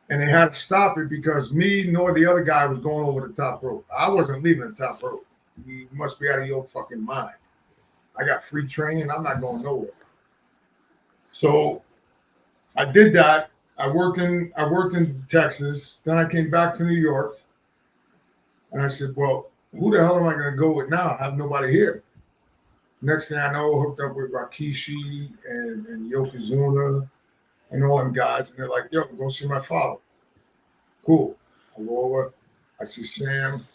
And they had to stop it because me nor the other guy was going over the top rope. I wasn't leaving the top rope. You must be out of your fucking mind. I got free training. I'm not going nowhere. So I did that. I worked in Texas. Then I came back to New York. And I said, well, who the hell am I going to go with now? I have nobody here. Next thing I know, hooked up with Rikishi and Yokozuna and all them guys, and they're like, "Yo, go see my father." Cool. I go over, I see Sam.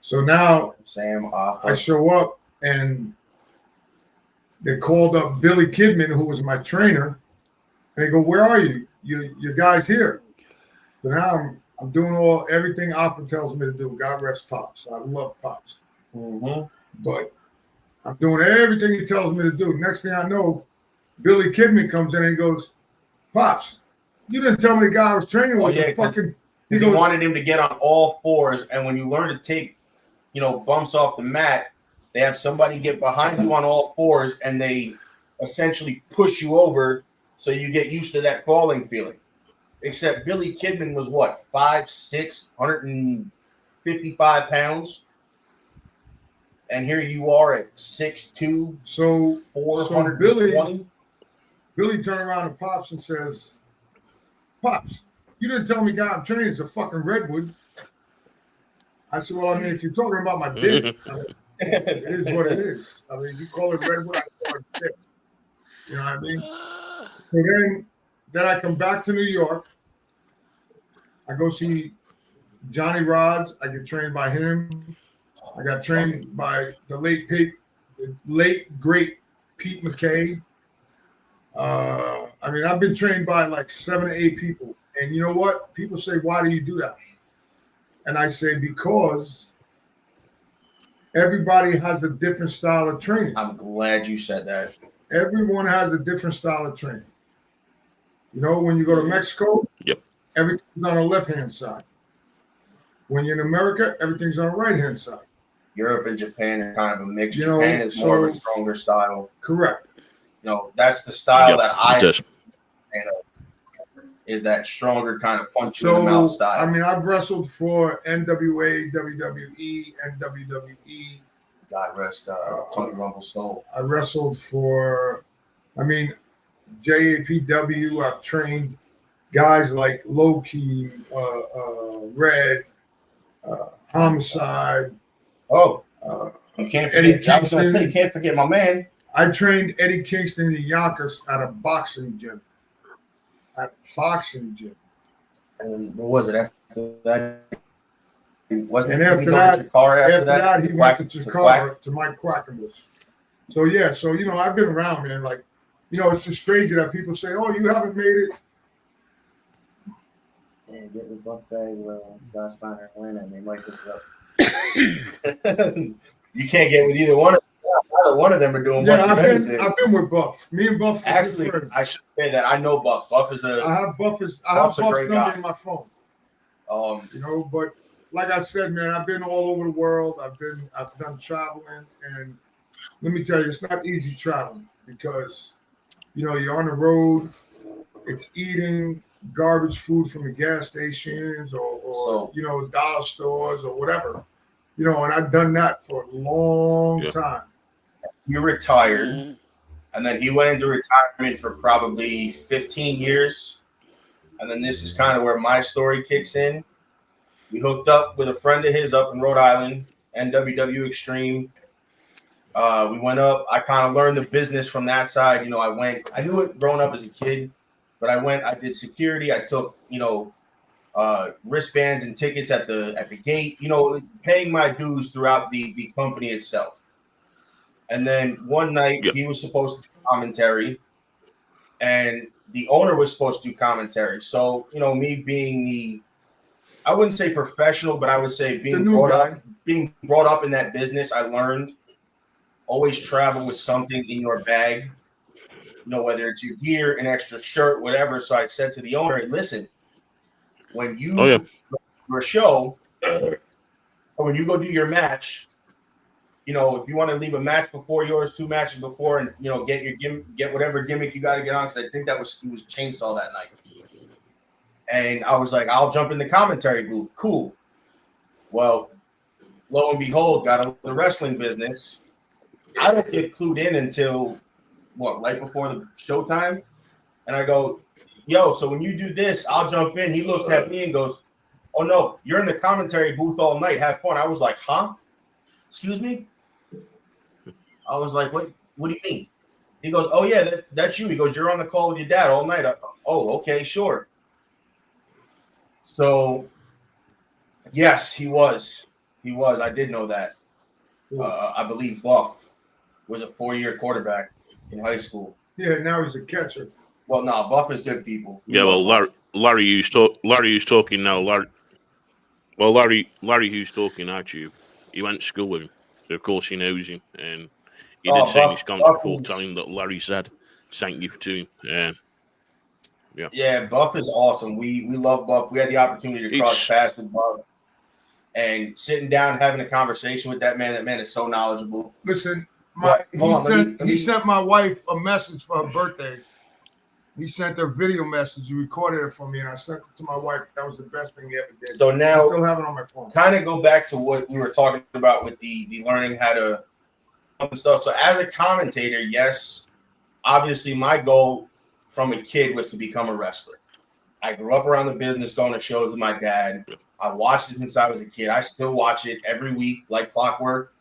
So now I show up, and they called up Billy Kidman, who was my trainer, and they go, "Where are you? Your guy's here." So now I'm doing everything Alpha tells me to do. God rest Pops. I love Pops. Mm-hmm. But I'm doing everything he tells me to do. Next thing I know, Billy Kidman comes in and he goes, "Pops, you didn't tell me the guy I was training with." He wanted him to get on all fours, and when you learn to take, bumps off the mat, they have somebody get behind you on all fours, and they essentially push you over, so you get used to that falling feeling. Except Billy Kidman was what, 5'6", 155 pounds, and here you are at 6'2", so 420. Billy turned around to Pops and says, "Pops, you didn't tell me guy I'm training is a fucking redwood." I said, "Well, I mean, if you're talking about my dick, it is what it is. I mean, you call it redwood, I call it dick. You know what I mean?" So then I come back to New York. I go see Johnny Rods. I get trained by him. I got trained by the late great Pete McKay. I mean, I've been trained by like 7 to 8 people. And you know what? People say, "Why do you do that?" And I say, because everybody has a different style of training. I'm glad you said that. Everyone has a different style of training. You know, when you go to Mexico, everything's on the left-hand side. When you're in America, everything's on the right-hand side. Europe and Japan are kind of a mix. Japan is more of a stronger style. Correct. That's the style that I is that stronger kind of punch you in the mouth style. I mean, I've wrestled for NWA, WWE, and WWE. God rest Tony Rumble's soul. I wrestled for, JAPW. I've trained guys like Low Key, Red, Homicide. You can't forget. I was gonna say, you can't forget my man. I trained Eddie Kingston in Yonkers at a boxing gym. And what was it after that? And after that, he went to Chicago to Mike Quackenbush. So I've been around, man. Like it's just crazy that people say, "Oh, you haven't made it." Yeah, get the buck bag Scott Steiner and Atlanta, and they might pick it up. You can't get with either one of them. Neither one of them are doing much of anything. I've been with Buff. Me and Buff. Actually, I should say that I know Buff. I have Buff's number in my phone. But like I said, man, I've been all over the world. I've done traveling, and let me tell you, it's not easy traveling because you're on the road. It's eating garbage food from the gas stations or dollar stores or whatever. And I've done that for a long time. He retired, and then he went into retirement for probably 15 years. And then this is kind of where my story kicks in. We hooked up with a friend of his up in Rhode Island, NWW Extreme. We went up. I kind of learned the business from that side. I knew it growing up as a kid, but I did security. I took, wristbands and tickets at the gate, paying my dues throughout the company itself. And then one night he was supposed to do commentary, and the owner was supposed to do commentary. So, me being I wouldn't say professional, but I would say being brought up in that business, I learned always travel with something in your bag, whether it's your gear, an extra shirt, whatever. So I said to the owner, "Hey, listen, when you go to your show, or when you go do your match, if you want to leave a match before yours, 2 matches before, and get whatever gimmick you got to get on," because I think it was Chainsaw that night. And I was like, "I'll jump in the commentary booth." Cool. Well, lo and behold, got into the wrestling business. I don't get clued in until right before the showtime, and I go, "Yo, so when you do this, I'll jump in." He looks at me and goes, "Oh no, you're in the commentary booth all night. Have fun." I was like, "Huh? Excuse me?" I was like, "What do you mean?" He goes, "Oh yeah, that's you." He goes, "You're on the call with your dad all night." Oh, okay, sure. So, yes, he was. I did know that. I believe Buff was a 4-year quarterback in high school. Yeah, now he's a catcher. Well, no, Buff is good people. Larry Hughes talking now. Larry Hughes talking at you. He went to school with him, so of course he knows him. And he did say in his comments before telling that Larry said thank you to him. Yeah, Buff is awesome. We love Buff. We had the opportunity to cross paths with Buff, and sitting down having a conversation with that man. That man is so knowledgeable. Listen, he sent my wife a message for her birthday. He sent her video message. He recorded it for me, and I sent it to my wife. That was the best thing he ever did. So now, I still have it on my phone. Kind of go back to what we were talking about with the learning how to and stuff. So as a commentator, yes, obviously my goal from a kid was to become a wrestler. I grew up around the business, going to shows with my dad. I watched it since I was a kid. I still watch it every week like clockwork.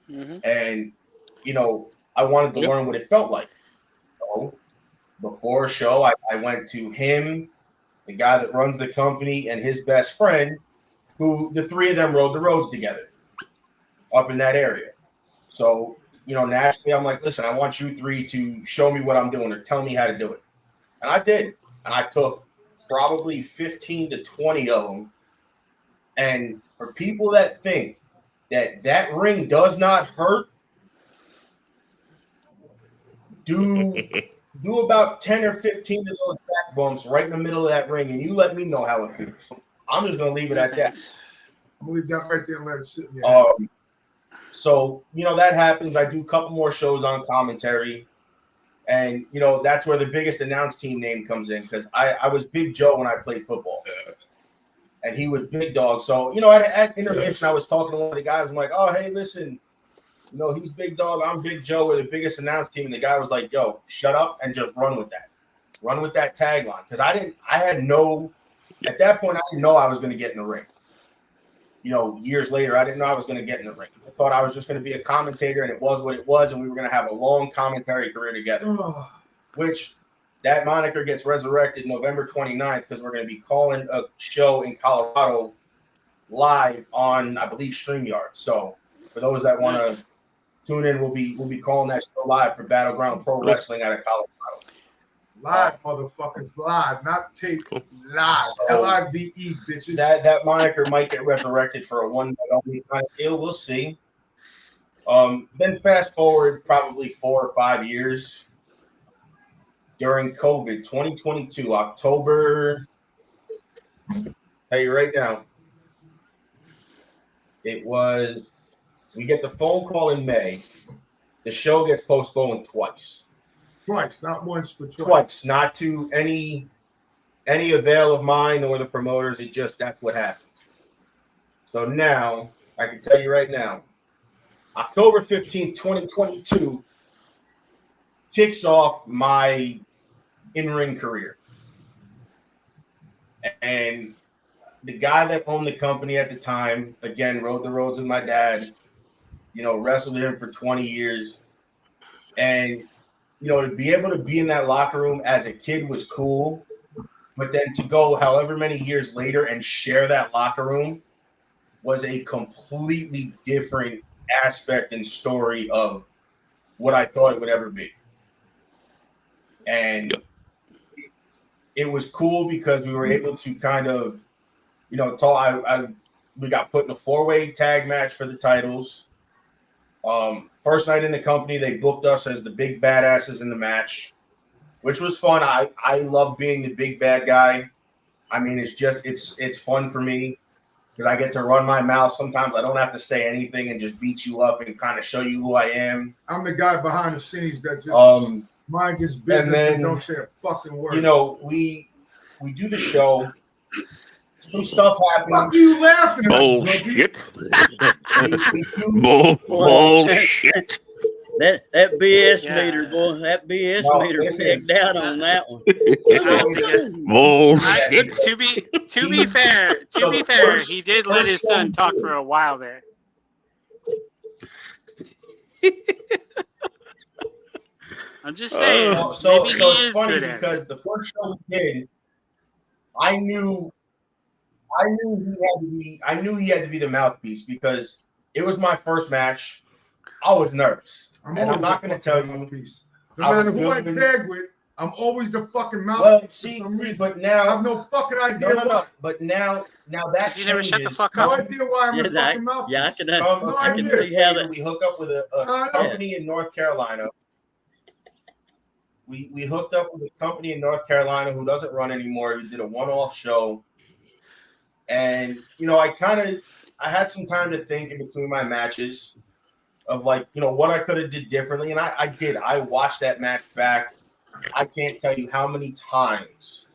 And, I wanted to learn what it felt like. So before a show, I went to him, the guy that runs the company, and his best friend, who the three of them rode the roads together up in that area. So, naturally, I'm like, "Listen, I want you three to show me what I'm doing or tell me how to do it." And I did. And I took probably 15 to 20 of them. And for people that think that ring does not hurt, do about 10 or 15 of those back bumps right in the middle of that ring, and you let me know how it feels. I'm just going to leave it at that. I'm going to leave that right there and let it sit in there. So, that happens. I do a couple more shows on commentary. And, that's where the biggest announce team name comes in, because I was Big Joe when I played football. And he was Big Dog. So, at intermission, I was talking to one of the guys. I'm like, "Oh, hey, listen, he's Big Dog. I'm Big Joe. We're the biggest announce team." And the guy was like, "Yo, shut up and just run with that. Run with that tagline." Because at that point, I didn't know I was going to get in the ring. Years later, I didn't know I was going to get in the ring. I thought I was just going to be a commentator, and it was what it was, and we were going to have a long commentary career together, which that moniker gets resurrected November 29th because we're going to be calling a show in Colorado live on, I believe, StreamYard. So for those that want to tune in. We'll be calling that show live for Battleground Pro Wrestling out of Colorado. Live, motherfuckers, live, not tape, live. So, LIVE, bitches. That moniker might get resurrected for a one-night only kind of deal. We'll see. Then fast forward probably 4 or 5 years during COVID, 2022, October. Tell you right now, we get the phone call in May. The show gets postponed twice. Twice, not once, but Twice, not to any avail of mine or the promoters. That's what happened. So now, I can tell you right now, October 15th, 2022 kicks off my in-ring career. And the guy that owned the company at the time, again, rode the roads with my dad, wrestled him for 20 years. And, to be able to be in that locker room as a kid was cool. But then to go however many years later and share that locker room was a completely different aspect and story of what I thought it would ever be. And it was cool because we were able to kind of, talk. We got put in a 4-way tag match for the titles. First night in the company, they booked us as the big badasses in the match, which was fun. I love being the big bad guy. I mean, it's fun for me because I get to run my mouth. Sometimes I don't have to say anything and just beat you up and kind of show you who I am. I'm the guy behind the scenes that just mind his business and don't say a fucking word. We do the show. Some stuff happens. What are you laughing at? Bullshit. Bullshit. That BS meter, boy. That BS meter pegged out on that one. Bullshit. To be fair, he did let his son talk for a while there. I'm just saying. So maybe he it's is funny good at because it. the first show we did, I knew he had to be the mouthpiece because it was my first match. I was nervous. I'm not going to tell you. No matter who I tag with, I'm always the fucking mouthpiece. Well, see, but now I have no fucking idea. No. But now that you never shut the fuck No up. idea why I'm the fucking mouthpiece. Yeah, I can see how that we hook up with a company in North Carolina. We hooked up with a company in North Carolina who doesn't run anymore. We did a one-off show. And, I had some time to think in between my matches of what I could have did differently. And I did. I watched that match back. I can't tell you how many times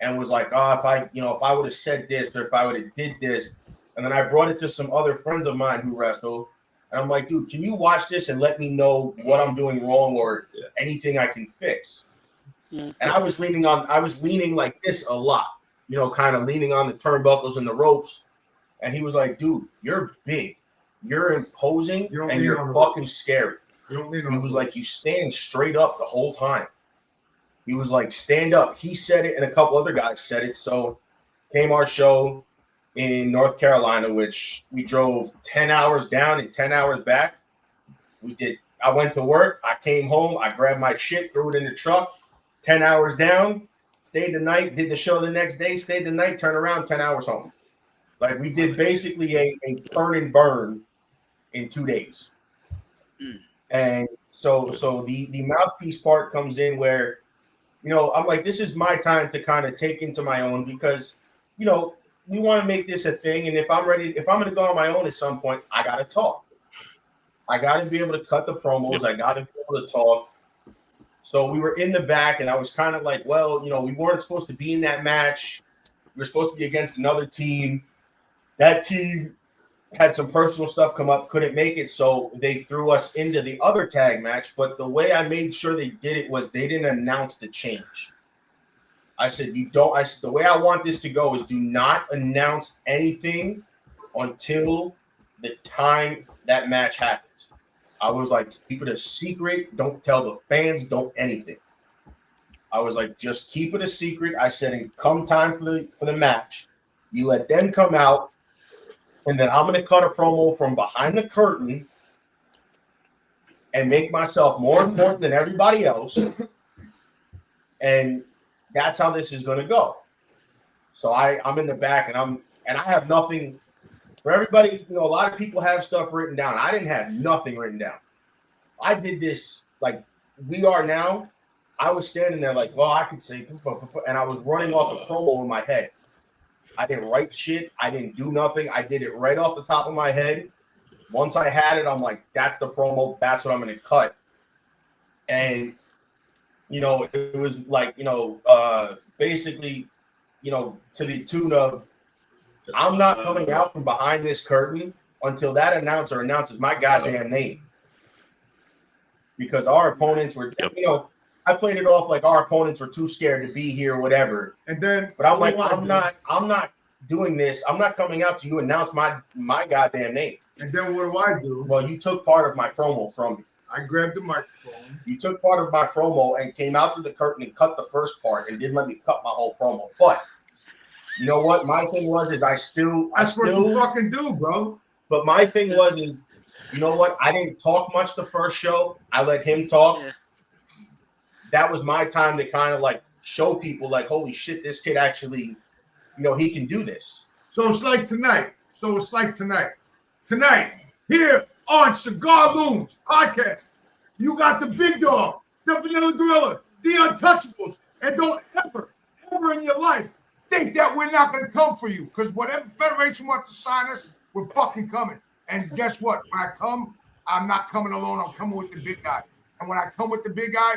and was like, if I would have said this or if I would have did this. And then I brought it to some other friends of mine who wrestle. And I'm like, dude, can you watch this and let me know what I'm doing wrong or anything I can fix? Yeah. And I was leaning like this a lot. Kind of leaning on the turnbuckles and the ropes. And he was like, dude, you're big. You're imposing and you're fucking scary. He was like, you stand straight up the whole time. He was like, stand up. He said it and a couple other guys said it. So came our show in North Carolina, which we drove 10 hours down and 10 hours back. I went to work. I came home. I grabbed my shit, threw it in the truck, 10 hours down. Stayed the night, did the show the next day, stayed the night, turned around, 10 hours home. Like we did basically a turn and burn in 2 days. And so the mouthpiece part comes in where, I'm like, this is my time to kind of take into my own because, we want to make this a thing. And if I'm going to go on my own at some point, I got to talk. I got to be able to cut the promos. I got to be able to talk. So we were in the back, and I was kind of like, well, we weren't supposed to be in that match. We were supposed to be against another team. That team had some personal stuff come up, couldn't make it, so they threw us into the other tag match. But the way I made sure they did it was they didn't announce the change. I said, the way I want this to go is do not announce anything until the time that match happens. I was like, keep it a secret. Don't tell the fans. Don't anything. I was like, just keep it a secret. I said, and come time for the match, you let them come out, and then I'm going to cut a promo from behind the curtain and make myself more important than everybody else. And that's how this is going to go. So I'm in the back, and I have nothing for everybody. You know, a lot of people have stuff written down. I didn't have nothing written down. I did this like we are now. I was standing there like, well, I could say, and I was running off a promo in my head. I didn't write shit. I didn't do nothing. I did it right off the top of my head. Once I had it, I'm like, that's the promo. That's what I'm going to cut. And, you know, it was like, you know, basically, you know, to the tune of, I'm not coming out from behind this curtain until that announcer announces my goddamn name. Because our opponents were, you know, I played it off like our opponents were too scared to be here or whatever. And then, but I'm like, I'm not doing this. I'm not coming out to you announce my goddamn name. And then what do I do? Well, you took part of my promo from me. I grabbed the microphone. You took part of my promo and came out to the curtain and cut the first part and didn't let me cut my whole promo. But you know what? My thing was I still what you fucking do, bro. But my thing was you know what? I didn't talk much the first show. I let him talk. Yeah. That was my time to kind of like show people like, holy shit, this kid actually, you know, he can do this. So it's like tonight. Tonight, here on Cigar Loons Podcast, you got the big dog, the Vanilla Gorilla, the Untouchables, and don't ever in your life think that we're not going to come for you, because whatever federation wants to sign us, we're fucking coming. And guess what? When I come, I'm not coming alone. I'm coming with the big guy. And when I come with the big guy,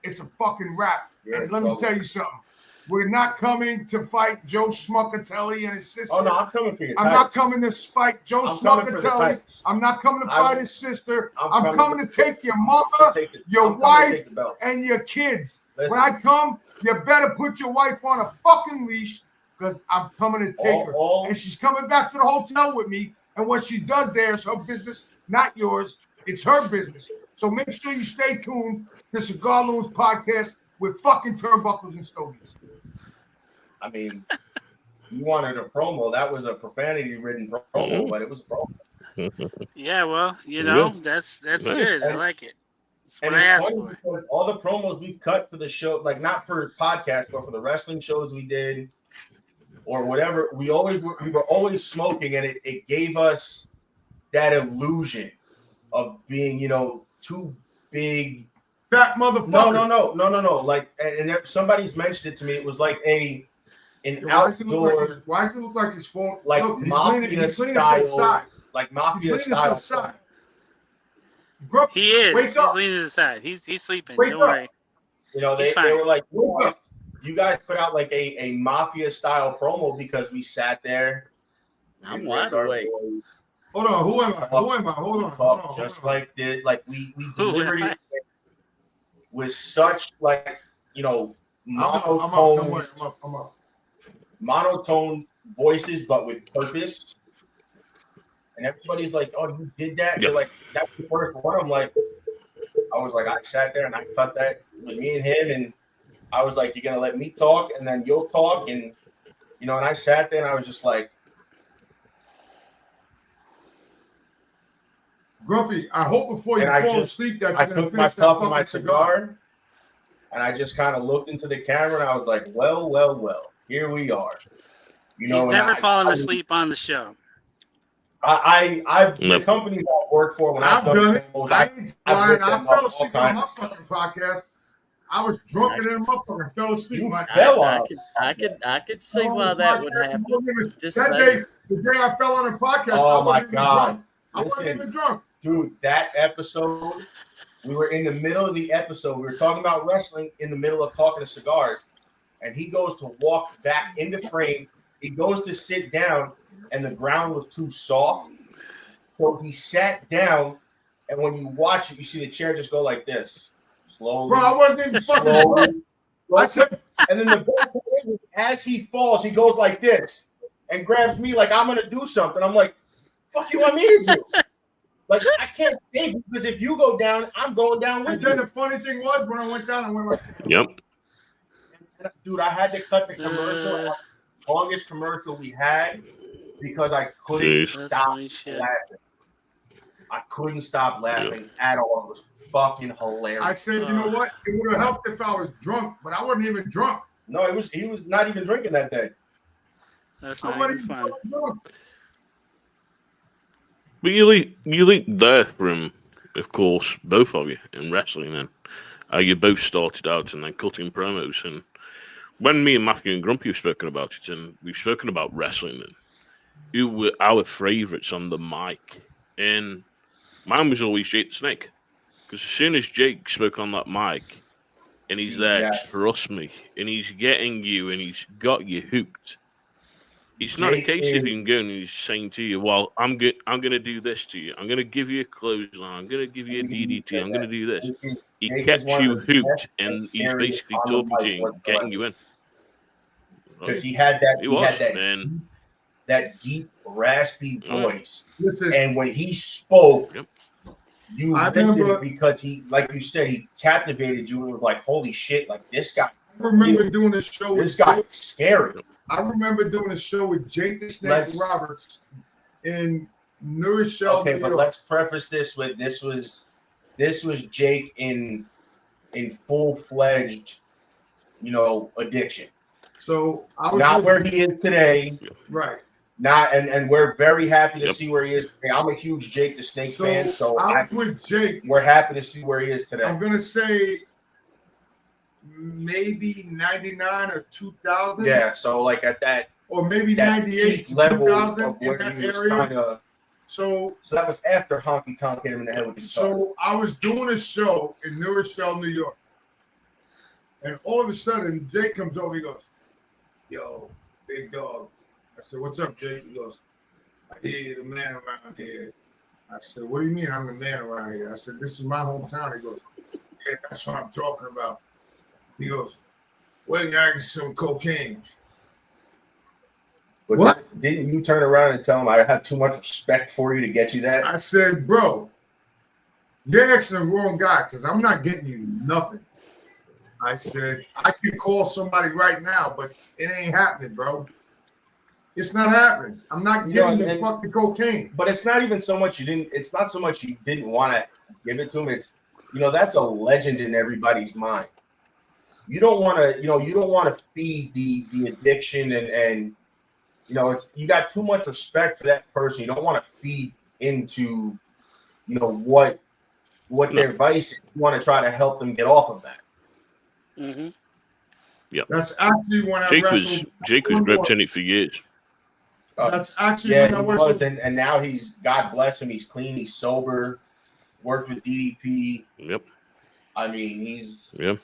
it's a fucking wrap. Yeah, and let me tell you something. We're not coming to fight Joe Schmuckatelli and his sister. Oh, no, I'm coming for you. I'm not coming to fight Joe Schmuckatelli. I'm not coming to fight his sister. I'm coming to take your mother, your wife, and your kids. Listen. When I come, you better put your wife on a fucking leash, because I'm coming to take her. And she's coming back to the hotel with me. And what she does there is her business, not yours. It's her business. So make sure you stay tuned to Cigar Loons Podcast with fucking Turnbuckles and Stogies. I mean, you wanted a promo. That was a profanity-ridden promo, but it was a promo. Yeah, well, you know, that's good. I like it. That's what I asked for. Because all the promos we cut for the show, like not for podcast, but for the wrestling shows we did, or whatever, we were always smoking, and it gave us that illusion of being, you know, too big, fat motherfucker. No. Like, and if somebody's mentioned it to me, it was like an outdoor. Why does it look like his phone? Like mafia style, like mafia style. Bro, he is. He's leaning to the side. He's sleeping. Don't worry. You know, they were like, you guys put out like a mafia style promo because we sat there. I'm wide awake. Hold on, who am I? Hold on. Just like we delivered it with such, like, you know, monotone voices, but with purpose. And everybody's like, "Oh, you did that?" They're like, "That's the first one." I was like, I sat there and I cut that with me and him, and I was like, "You're gonna let me talk, and then you'll talk," and you know. And I sat there and I was just like, Grumpy, I hope before you fall asleep that I took my puff of my cigar, and I just kind of looked into the camera, and I was like, well, here we are. You know, he's never fallen asleep on the show. The companies I've worked for, when I've done it, I fell asleep on my fucking podcast. I was drunk and then motherfucker fell asleep. I could see why that would happen. The day I fell on the podcast, oh my god, I wasn't even drunk. Dude, that episode, we were in the middle of the episode. We were talking about wrestling in the middle of talking to cigars, and he goes to walk back into frame. He goes to sit down, and the ground was too soft. So he sat down, and when you watch it, you see the chair just go like this. Slowly. Bro, I wasn't even fucking I said, and then the best thing is, as he falls, he goes like this and grabs me like I'm going to do something. I'm like, fuck you want me to do? Like, I can't save you because if you go down, I'm going down with you. And then the funny thing was, when I went down, I went like, yep. Dude, I had to cut the commercial, longest commercial we had, because I couldn't stop laughing. I couldn't stop laughing at all. It was fucking hilarious. I said, you know what? It would have helped if I was drunk, but I wasn't even drunk. No, he was not even drinking that day. That's I not wasn't even even fun. drunk. But you leaked there from, of course, both of you in wrestling, and how you both started out and then cutting promos. And when me and Matthew and Grumpy have spoken about it, and we've spoken about wrestling and who were our favourites on the mic, and mine was always Jake the Snake. Because as soon as Jake spoke on that mic, and he's there, trust me, and he's getting you, and he's got you hooked. It's not a case of him going and he's saying to you, well, I'm going to do this to you. I'm going to give you a clothesline. I'm going to give you a DDT. I'm going to do this. He kept you hooked, and he's basically talking to you and getting you in. Because he had that deep, raspy voice. Listen, and when he spoke, you listened because he, like you said, he captivated you and was like, holy shit, like this guy. I remember doing a show. This guy is scary. I remember doing a show with Jake the Snake Roberts in New Rochelle. Okay, but let's preface this with this was Jake in full-fledged, addiction. So I was not where he is today. Right. Not and we're very happy to see where he is today. I'm a huge Jake the Snake fan, so I was with Jake. We're happy to see where he is today. I'm gonna say maybe 99 or 2000. Yeah, so like at that, or maybe 98 level 2000 of in where that he was area. kinda, so that was after Honky Tonk hit him in the head with his guitar. So I was doing a show in New Rochelle, New York, and all of a sudden Jake comes over. He goes, "Yo, big dog." I said, "What's up, Jake?" He goes, "I hear you're the man around here." I said, "What do you mean I'm the man around here?" I said, "This is my hometown." He goes, "Yeah, that's what I'm talking about." He goes, "Well, you got some cocaine." But what? Didn't you turn around and tell him I have too much respect for you to get you that? I said, "Bro, you're asking the wrong guy because I'm not getting you nothing." I said, "I can call somebody right now, but it ain't happening, bro. It's not happening. I'm not giving you fucking cocaine." But it's not even so much it's not so much you didn't want to give it to him. It's, that's a legend in everybody's mind. You don't want to, feed the addiction and you got too much respect for that person. You don't want to feed into, what their vice is. You want to try to help them get off of that. Mm-hmm. Yeah. That's actually when Jake was gripped in it for years. That's actually when I wrestled. And now God bless him, he's clean, he's sober, worked with DDP. Yep. I mean,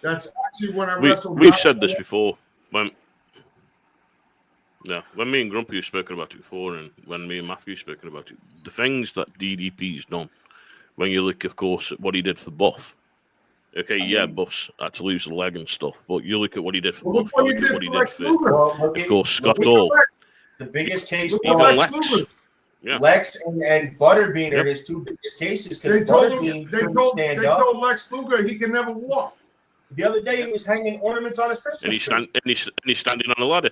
that's actually when I wrestled. We've said this before. When me and Grumpy have spoken about it before, and when me and Matthew have spoken about it, the things that DDP's done, when you look, of course, at what he did for Buff. Okay, Buff's had to lose a leg and stuff, but you look at what he did for Buff, you look at what he did for, of course, Scott Hall. The biggest case, even Lex. Yeah. Lex and Butterbean are his two biggest cases because they told Lex Luger he can never walk. The other day he was hanging ornaments on his Christmas tree. And he's standing on a ladder.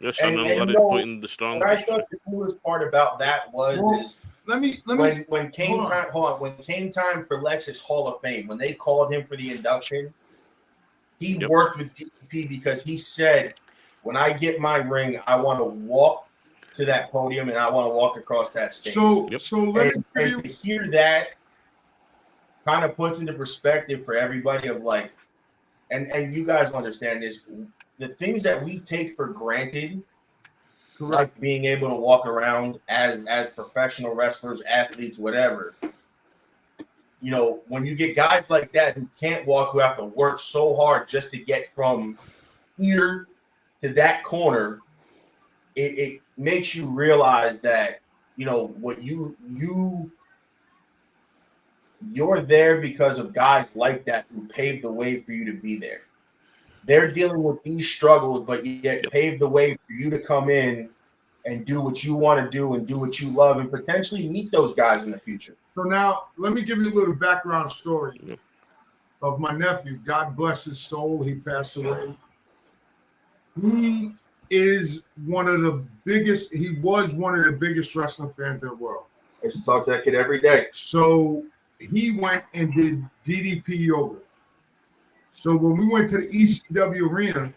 Yeah, standing on a ladder, pointing the strong. What I thought the coolest part about that was when came time for Lex's Hall of Fame, when they called him for the induction, he worked with DDP because he said, when I get my ring, I want to walk to that podium and I want to walk across that stage. So to hear that kind of puts into perspective for everybody of like, and you guys understand this, the things that we take for granted, like being able to walk around as professional wrestlers, athletes, whatever. When you get guys like that who can't walk, who have to work so hard just to get from here to that corner, it makes you realize that what you're there because of guys like that who paved the way for you to be there. They're dealing with these struggles, but yet paved the way for you to come in and do what you want to do and do what you love and potentially meet those guys in the future. So now let me give you a little background story of my nephew. God bless his soul. He passed away. He was one of the biggest wrestling fans in the world. I used to talk to that kid every day. So he went and did DDP yoga. So when we went to the ECW arena,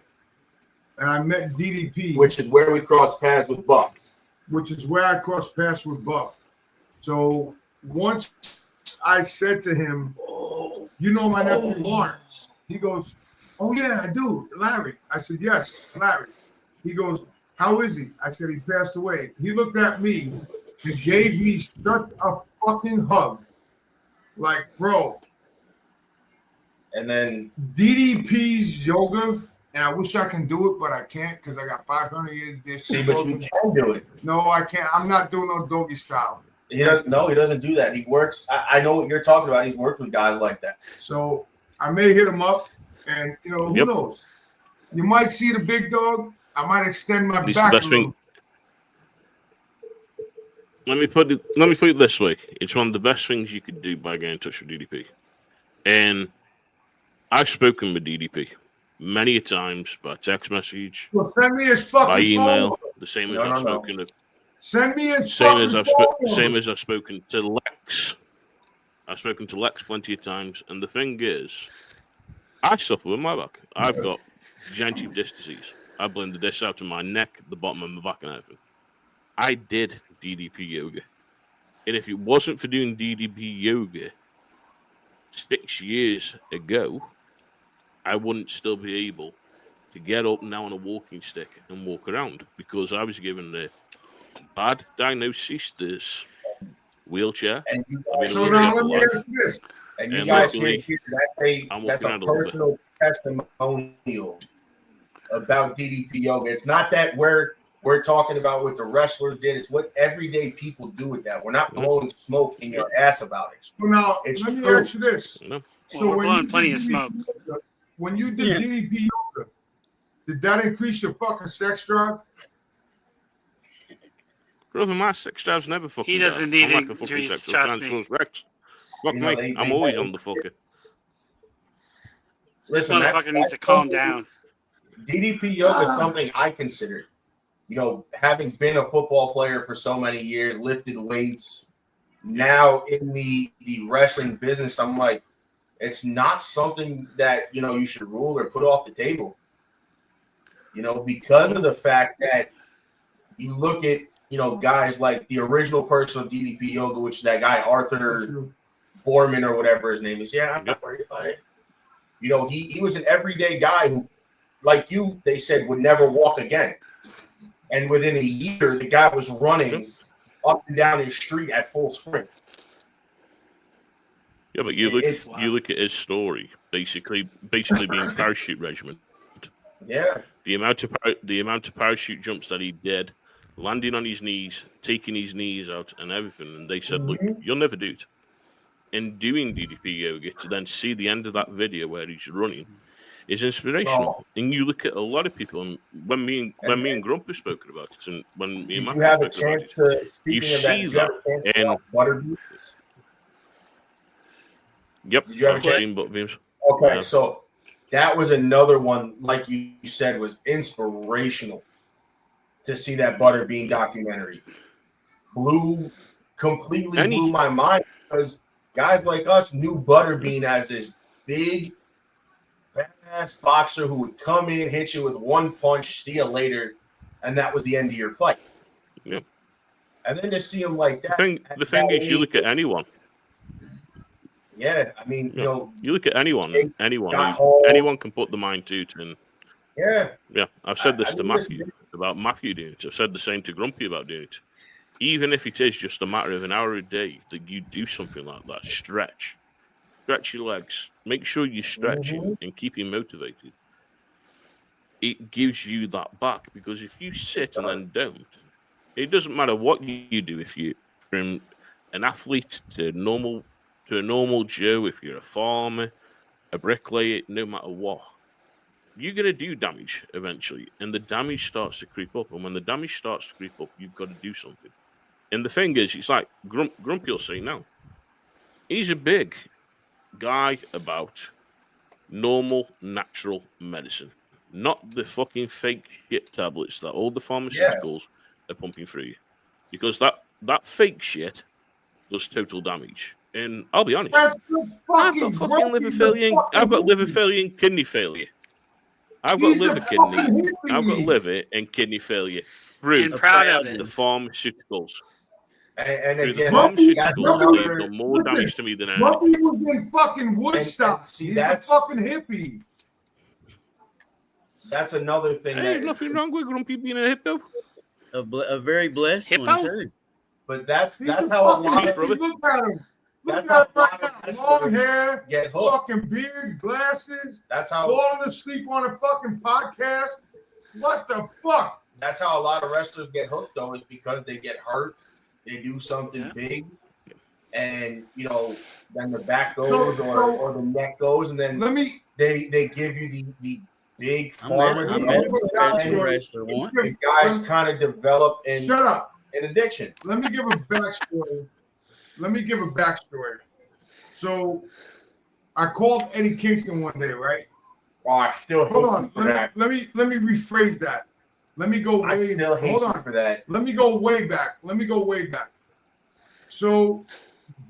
and I met DDP, Which is where we crossed paths with Buck. which is where I crossed paths with Buck. So once I said to him, "Oh, you know my nephew Lawrence?" He goes, "Oh yeah, I do, Larry." I said, "Yes, Larry." He goes, "How is he?" I said, "He passed away." He looked at me and gave me such a fucking hug. Like, bro, And then DDP's yoga, and I wish I can do it, but I can't because I got 500 discs. see, but you can do it. No, I can't. I'm not doing no doggy style. He doesn't do that. He works. I know what you're talking about. He's worked with guys like that. So I may hit him up, and who knows? You might see the big dog. I might extend my This back. is the best thing. Let me put it this way: it's one of the best things you could do by getting in touch with DDP. And I've spoken with DDP many a times by text message, Well, send me his fucking by email, phone. the same as I've spoken to. Send me his Same fucking as I've spoken to Lex. I've spoken to Lex plenty of times, and the thing is, I suffer with my back. I've got gingival disc disease. I blend the discs out to my neck, the bottom of my back, and everything. I did DDP yoga, and if it wasn't for doing DDP yoga 6 years ago, I wouldn't still be able to get up now on a walking stick and walk around because I was given the bad diagnosis, this wheelchair. And you I've guys, been in a So now wheelchair let for me life. ask you this. and you And guys luckily, hear I'm that's walking a around a little bit. personal testimonial about DDP yoga. It's not that we're talking about what the wrestlers did. It's what everyday people do with that. We're not blowing smoke in your ass about it. So now It's let me true. ask you this. No. So we're when blowing you plenty did of smoke. yoga, when you did Yeah. DDP yoga, did that increase your fucking sex drive? Brother, my sex drive's never fucking He doesn't down. need I'm like a it, fucking Reese, sexual trust me. transforms Rex. Fuck You know, me. they I'm always have- on the fucker. Listen, Motherfucker needs to calm down. DDP yoga is something I consider. Having been a football player for so many years, lifted weights, now in the wrestling business, I'm like, it's not something that you should rule or put off the table. Because of the fact that you look at guys like the original person of DDP yoga, which is that guy Arthur Borman or whatever his name is. Yeah, I'm not worried about it. He was an everyday guy who, like you, they said would never walk again. And within a year, the guy was running up and down his street at full sprint. Yeah, but you look It's- at his story, basically being parachute regiment. Yeah. The amount of parachute jumps that he did, landing on his knees, taking his knees out, and everything. And they said, "Look, you'll never do it." And doing DDP yoga to then see the end of that video where he's running is inspirational. And you look at a lot of people, and when me and Grump have spoken about it, and when me and Did Matthew you have a spoke about chance it, to? you Speaking of see that, did you have a chance to and- watch Butterbeans? yep, Did you have a I've chance? seen Butterbeans. Okay, Yeah. so that was another one, like you said, was inspirational to see that Butterbean documentary. Completely blew my mind because guys like us knew Butterbean as this big, badass boxer who would come in, hit you with one punch, see you later, and that was the end of your fight. Yep. And then to see him like that. The thing is, you look at anyone. Yeah, I mean, you look at anyone can put the mind to it, and yeah, I've said this I to mean, Matthew about Matthew doing it. I've said the same to Grumpy about doing it. Even if it is just a matter of an hour a day that you do something like that, stretch your legs, make sure you're stretching and keeping motivated. It gives you that back, because if you sit and then don't, it doesn't matter what you do. If you from an athlete to a normal Joe, if you're a farmer, a bricklayer, no matter what, you're going to do damage eventually, and the damage starts to creep up. And when the damage starts to creep up, you've got to do something. And the thing is, it's like Grumpy will say now, he's a big guy about normal, natural medicine, not the fucking fake shit tablets that all the pharmaceuticals are pumping through you. Because that fake shit does total damage. And I'll be honest, That's I've got fucking liver failure. I've got liver failure and kidney failure. I've got liver, kidney. I've got liver and kidney failure through And proud of it. the pharmaceuticals. And Through again, the pharmaceuticals, Rumpy- they've done more damage to me than anything. Rumpy was in fucking Woodstock. And see, He's that's- a fucking hippie. that's another thing. Hey, there's nothing wrong with Grumpy being a hippo. A very blessed Hippo? one too. But that's He's a how a fucking lot He's of brother. hippie. Look at him. That's Look at him how right a lot now. of Long wrestlers hair, get hooked. fucking beard, glasses, That's how falling asleep on a fucking podcast. What the fuck? that's how a lot of wrestlers get hooked though, is because they get hurt, they do something Yeah. big, and then the back goes So- or the neck goes, and then Let me they give you the big I farmer. met met a professional wrestler once. The guys kind of develop an shut up. addiction. Let me give a backstory. So I called Eddie Kingston one day, right? Oh, I still Hold hate on. you for that. Let me rephrase that. Let me go I way still hate hold you on. for that. Let me go way back. So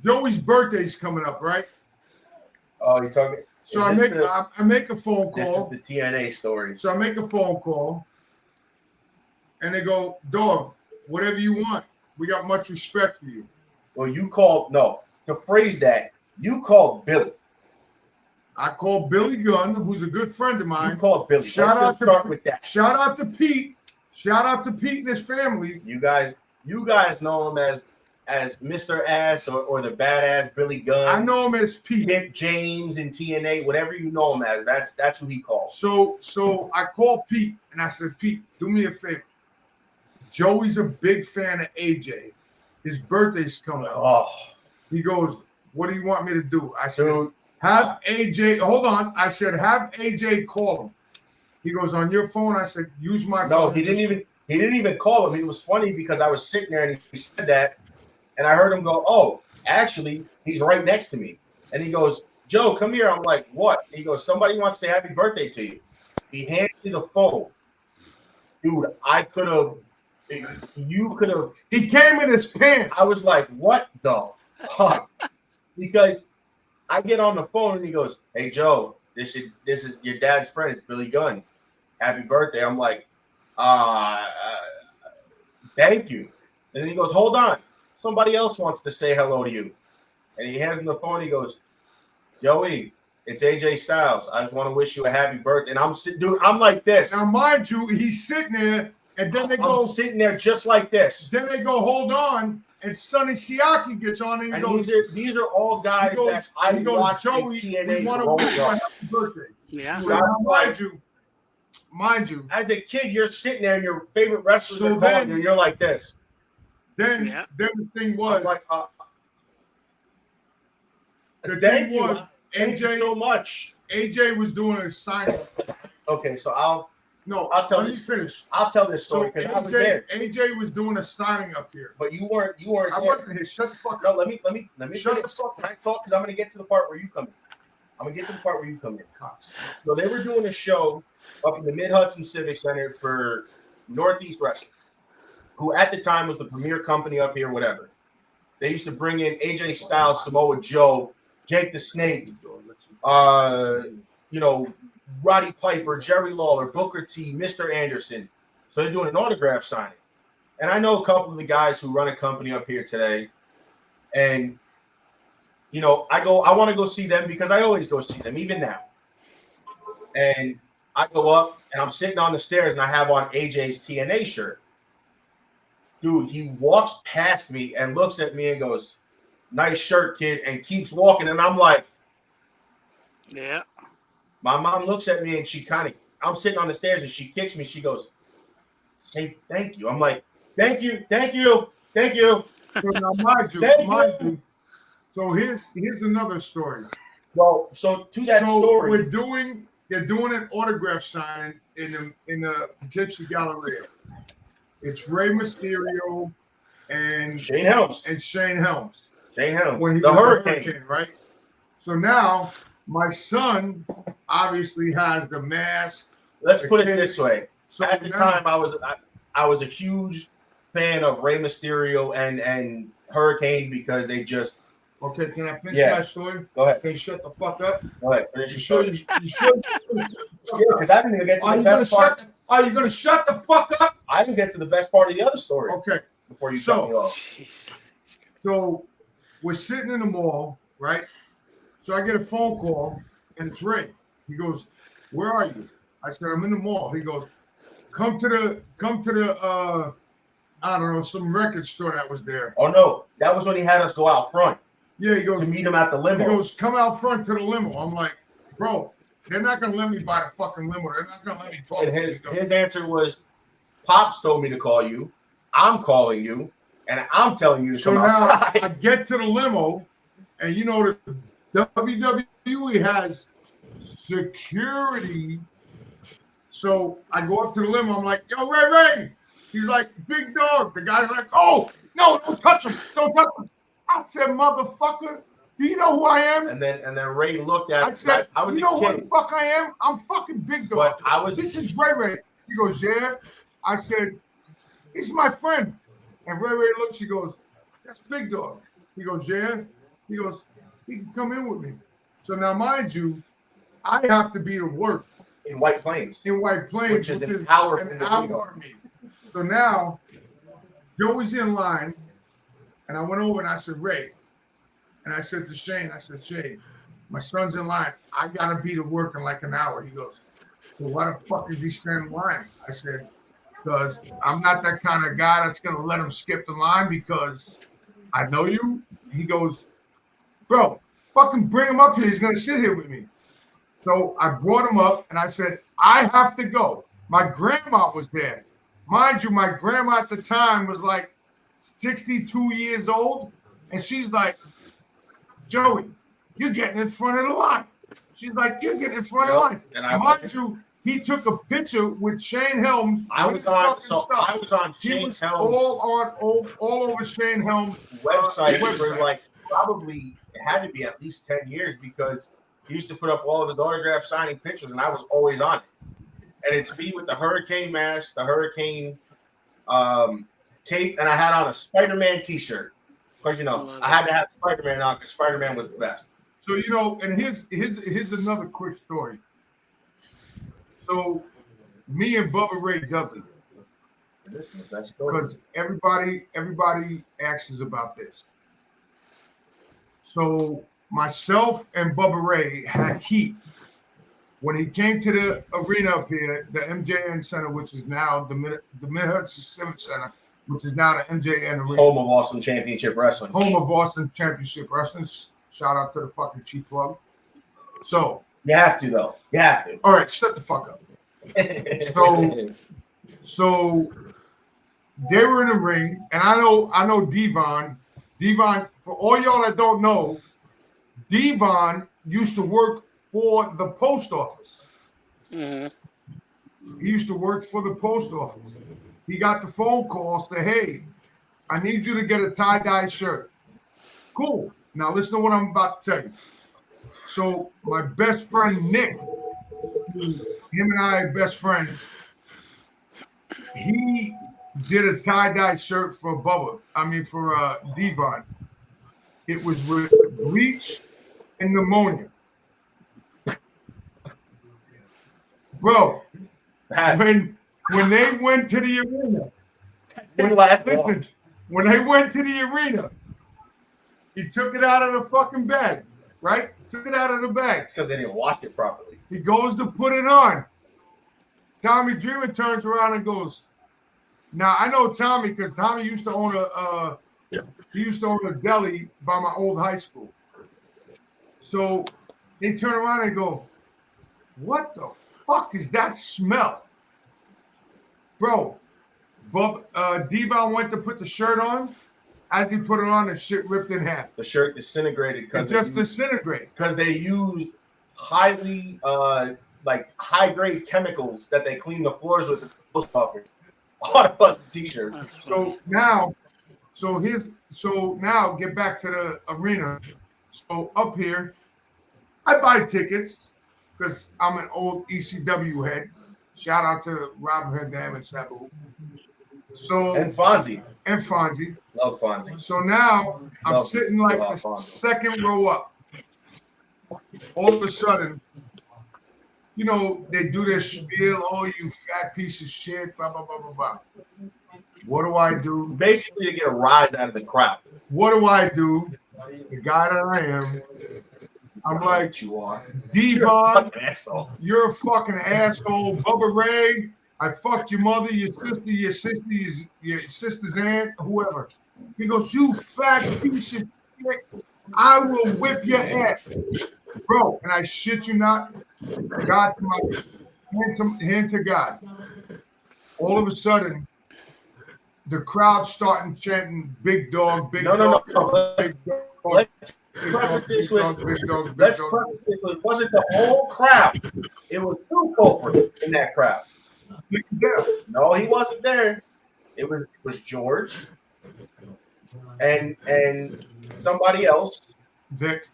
Joey's birthday's coming up, right? Oh, you talking? So is I this make a phone this call. is the TNA story. So I make a phone call, and they go, "Dog, whatever you want. We got much respect for you." Well, you called to phrase that. You called Billy. I called Billy Gunn, who's a good friend of You mine. called Billy. Shout Let's out just to start with that. Shout out to Pete. Shout out to Pete and his family. You guys know him as Mr. Ass or the badass Billy Gunn. I know him as Pete. Pimp James in TNA, whatever you know him as. That's who he calls. So I called Pete and I said, Pete, do me a favor. Joey's a big fan of AJ. His birthday's coming up. Oh, He goes, what do you want me to do? I said, dude. have AJ, hold on. I said, have AJ call him. He goes, on your phone? I said, use my No, phone. he didn't even call him. It was funny because I was sitting there and he said that, and I heard him go, "Oh, actually, he's right next to me." And he goes, "Joe, come here." I'm like, "What?" He goes, "Somebody wants to say happy birthday to you." He handed me the phone, dude. You could have. He came in his pants. I was like, "What the fuck?" Because I get on the phone and he goes, "Hey, Joe, this is your dad's friend. It's Billy Gunn. Happy birthday." I'm like, thank you. And then he goes, "Hold on. Somebody else wants to say hello to you." And he hands him the phone. He goes, "Joey, it's AJ Styles. I just want to wish you a happy birthday." And I'm like this. Now, mind you, he's sitting there, and then they I'm go, sitting there just like this. then they go, hold on, and Sonny Siaki gets on and he And goes, these are all guys he goes, that I he goes, watched in Joey, TNA we want to growing wish you a up. happy birthday. Yeah. So now, mind you, As a kid, you're sitting there and your favorite wrestlers So are calling then- you, and you're like this. then Yeah. the thing I'm was, like, the thank thing you. was, Thank you AJ so much. AJ was doing a sign. Okay, so I'll No, tell let me this- finish. tell this So story because I was there, AJ was doing a signing up here. but you weren't I there. wasn't here. Shut the fuck No, up. let me Shut finish. the fuck Can I talk? Because I'm gonna get to the part where you come in. So they were doing a show up in the Mid Hudson Civic Center for Northeast Wrestling, who at the time was the premier company up here, whatever. They used to bring in AJ Styles, Samoa Joe, Jake the Snake, Roddy Piper, Jerry Lawler, Booker T, Mr. Anderson. So they're doing an autograph signing. And I know a couple of the guys who run a company up here today. And, I want to go see them because I always go see them, even now. And I go up and I'm sitting on the stairs and I have on AJ's TNA shirt. Dude, he walks past me and looks at me and goes, "Nice shirt, kid," and keeps walking. And I'm like, Yeah. my mom looks at me and I'm sitting on the stairs and she kicks me. She goes, "Say thank you." I'm like, "Thank you, thank you, thank you." So now, mind you, Thank you. So here's another story. Well, so to that story, they're doing an autograph signing in the Gypsy Galleria. It's Rey Mysterio and Shane Helms. Shane Helms. When he The was Hurricane. right? So now my son obviously has the mask. Let's put it this way. So At the now- time, I was a huge fan of Rey Mysterio and Hurricane because they just. Okay, can I finish Yeah. my story? Go ahead. Can you shut the fuck up? Go ahead. Finish You your should. story. You should. Yeah, because I didn't even get to Are the you gonna best part. Are you gonna shut the fuck up? I didn't get to the best part of the other story Okay. before you cut me off. So we're sitting in the mall, right? So I get a phone call, and it's Ray. He goes, "Where are you?" I said, "I'm in the mall." He goes, "Come to the I don't know, some record store that was there." Oh no, that was when he had us go out front Yeah, he goes to meet him at the He limo. goes, "Come out front to the limo." I'm like, "Bro, they're not gonna let me buy the fucking limo. They're not gonna let me talk." And to you." his answer was, "Pops told me to call you. I'm calling you, and I'm telling you to So come now outside." I get to the limo, and you know the WWE has security. So I go up to the limo. I'm like, "Yo, Ray." He's like, "Big dog." The guy's like, "Oh, no, don't touch him. Don't touch him." I said, "Motherfucker, do you know who I am?" And then Ray looked at. I said, I was "You know a who kid, the fuck I am? I'm fucking Big Dog." but This is Ray. He goes, "Yeah." I said, "He's my friend." And Ray looks, she goes, "That's Big Dog." He goes, "Yeah." He goes, "He can come in with me." So now, mind you, I have to be to work in White Plains, in White Plains, which is an hour from the hour for me. So now, Joey's in line, and I went over and I said, "Ray," and I said to Shane, I said, "Shane, my son's in line. I gotta be to work in like an hour." He goes, "So why the fuck is he standing in line?" I said, "Because I'm not that kind of guy that's gonna let him skip the line because I know you." He goes, "Bro, fucking bring him up here. He's gonna sit here with me." So I brought him up and I said, "I have to go." My grandma was there. Mind you, my grandma at the time was like 62 years old. And she's like, "Joey, you're getting in front of the line." She's like, "You're getting in front of the line." And I Mind you, he took a picture with Shane Helms. I was on He Shane was Helms' all over Shane Helms' website for like probably it had to be at least 10 years because he used to put up all of his autograph signing pictures, and I was always on it. And it's me with the Hurricane mask, the Hurricane cape, and I had on a Spider-Man T-shirt because I had to have Spider-Man on because Spider-Man was the best. So and here's another quick story. So me and Bubba Ray Dudley, This is the best story. because everybody asks about this. So myself and Bubba Ray had heat when he came to the arena up here, the MJN Center, which is now the Mid-Hudson Civic Center, which is now the MJN Arena. Home of Austin Championship Wrestling. Home of Austin Championship Wrestling. Shout out to the fucking cheap plug. So You have to, though. You have to. all right, shut the fuck up. So they were in the ring, and I know Devon. Devon, for all y'all that don't know, Devon used to work for the post office. Mm-hmm. He used to work for the post office. He got the phone call, say, "Hey, I need you to get a tie-dye shirt." Cool. Now listen to what I'm about to tell you. So my best friend Nick, him and I are best friends, he did a tie-dye shirt for for Devon. It was with bleach and pneumonia. Bro, when they went to the arena, when they went to the arena, he took it out of the fucking bag, right? Took it out of the bag. It's because they didn't wash it properly. He goes to put it on. Tommy Dreamer turns around and goes, now I know Tommy because Tommy used to own a deli by my old high school. So they turn around and go, "What the fuck is that smell?" Bro, Devon went to put the shirt on. As he put it on, the shit ripped in half. The shirt disintegrated disintegrated because they used highly high-grade chemicals that they clean the floors with the post office on a fucking T-shirt. So now get back to the arena. So up here, I buy tickets because I'm an old ECW head. Shout out to Robert Van Dam and Sabu. So And Fonzie. and Fonzie. Love Fonzie. So now I'm Love sitting like the Fonzie. second row up. All of a sudden, you know, they do their spiel. Oh, you fat piece of shit. Blah blah blah blah blah. What do I do? Basically, to get a rise out of the crowd. What do I do? The guy that I am, I'm like, You are. Devon, Asshole. you're a fucking asshole. Bubba Ray, I fucked your mother, your sister's aunt, whoever. He goes, you fat piece of shit. I will whip your ass. Bro, and I shit you not, God to my hand to God. All of a sudden, the crowd starting chanting big dog, big dog, big dog. Let's preface this with, it wasn't the whole crowd. It was two culprits in that crowd. No, he wasn't there. It was George and somebody else. Vic.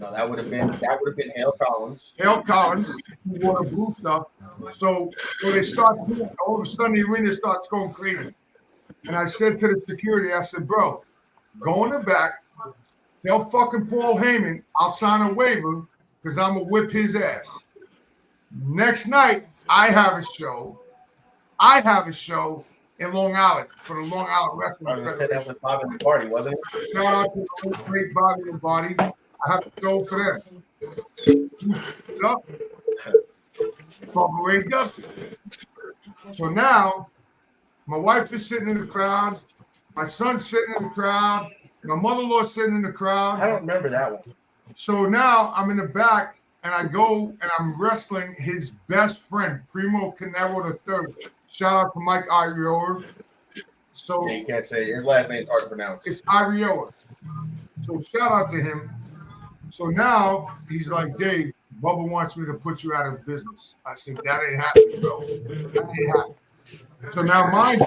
No, that would have been Hale Collins. Hale Collins, who wore the blue stuff. So they start, all of a sudden the arena starts going crazy. And I said to the security, I said, bro, go in the back, tell fucking Paul Heyman I'll sign a waiver because I'm going to whip his ass. Next night, I have a show in Long Island for the Long Island Wrestling Federation. That was Bobby and Party, wasn't it? Shout out to the great Bobby and Body. I have a show for them. What's up? Bubba Ray Duffy. So now, my wife is sitting in the crowd. My son's sitting in the crowd. My mother-in-law's sitting in the crowd. I don't remember that one. So now I'm in the back, and I go and I'm wrestling his best friend, Primo Canero III. Shout out to Mike Iriola. So Yeah, you can't say his last name's hard to pronounce. it's Iriola. So shout out to him. So now he's like, Dave, Bubba wants me to put you out of business. I said, that ain't happening, bro. That ain't happening. So now mind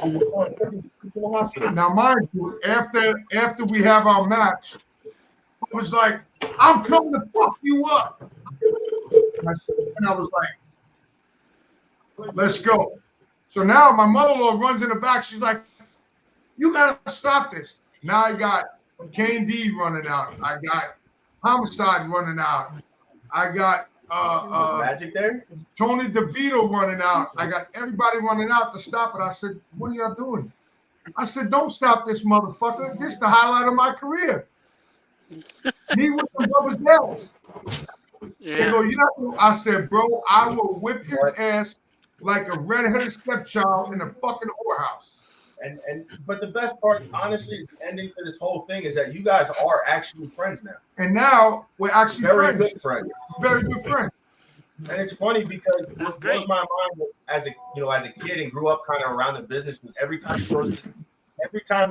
you, after we have our match, it was like, I'm coming to fuck you up. And I was like, let's go. So now my mother-in-law runs in the back. She's like, you got to stop this. Now I got Kane D running out. I got Homicide running out. I got Magic there? Tony DeVito running out. I got everybody running out to stop it. I said, what are y'all doing? I said, don't stop this motherfucker. This is the highlight of my career. Me with the Bubba's nails. Yeah. Go, I said, bro, I will whip his ass like a redheaded stepchild in a fucking whorehouse. But the best part, honestly, is the ending to this whole thing is that you guys are actually friends now. And now we're actually Very friends. good friends. Very good friends. And it's funny because That's what blows great. my mind as a kid and grew up kind of around the business was every time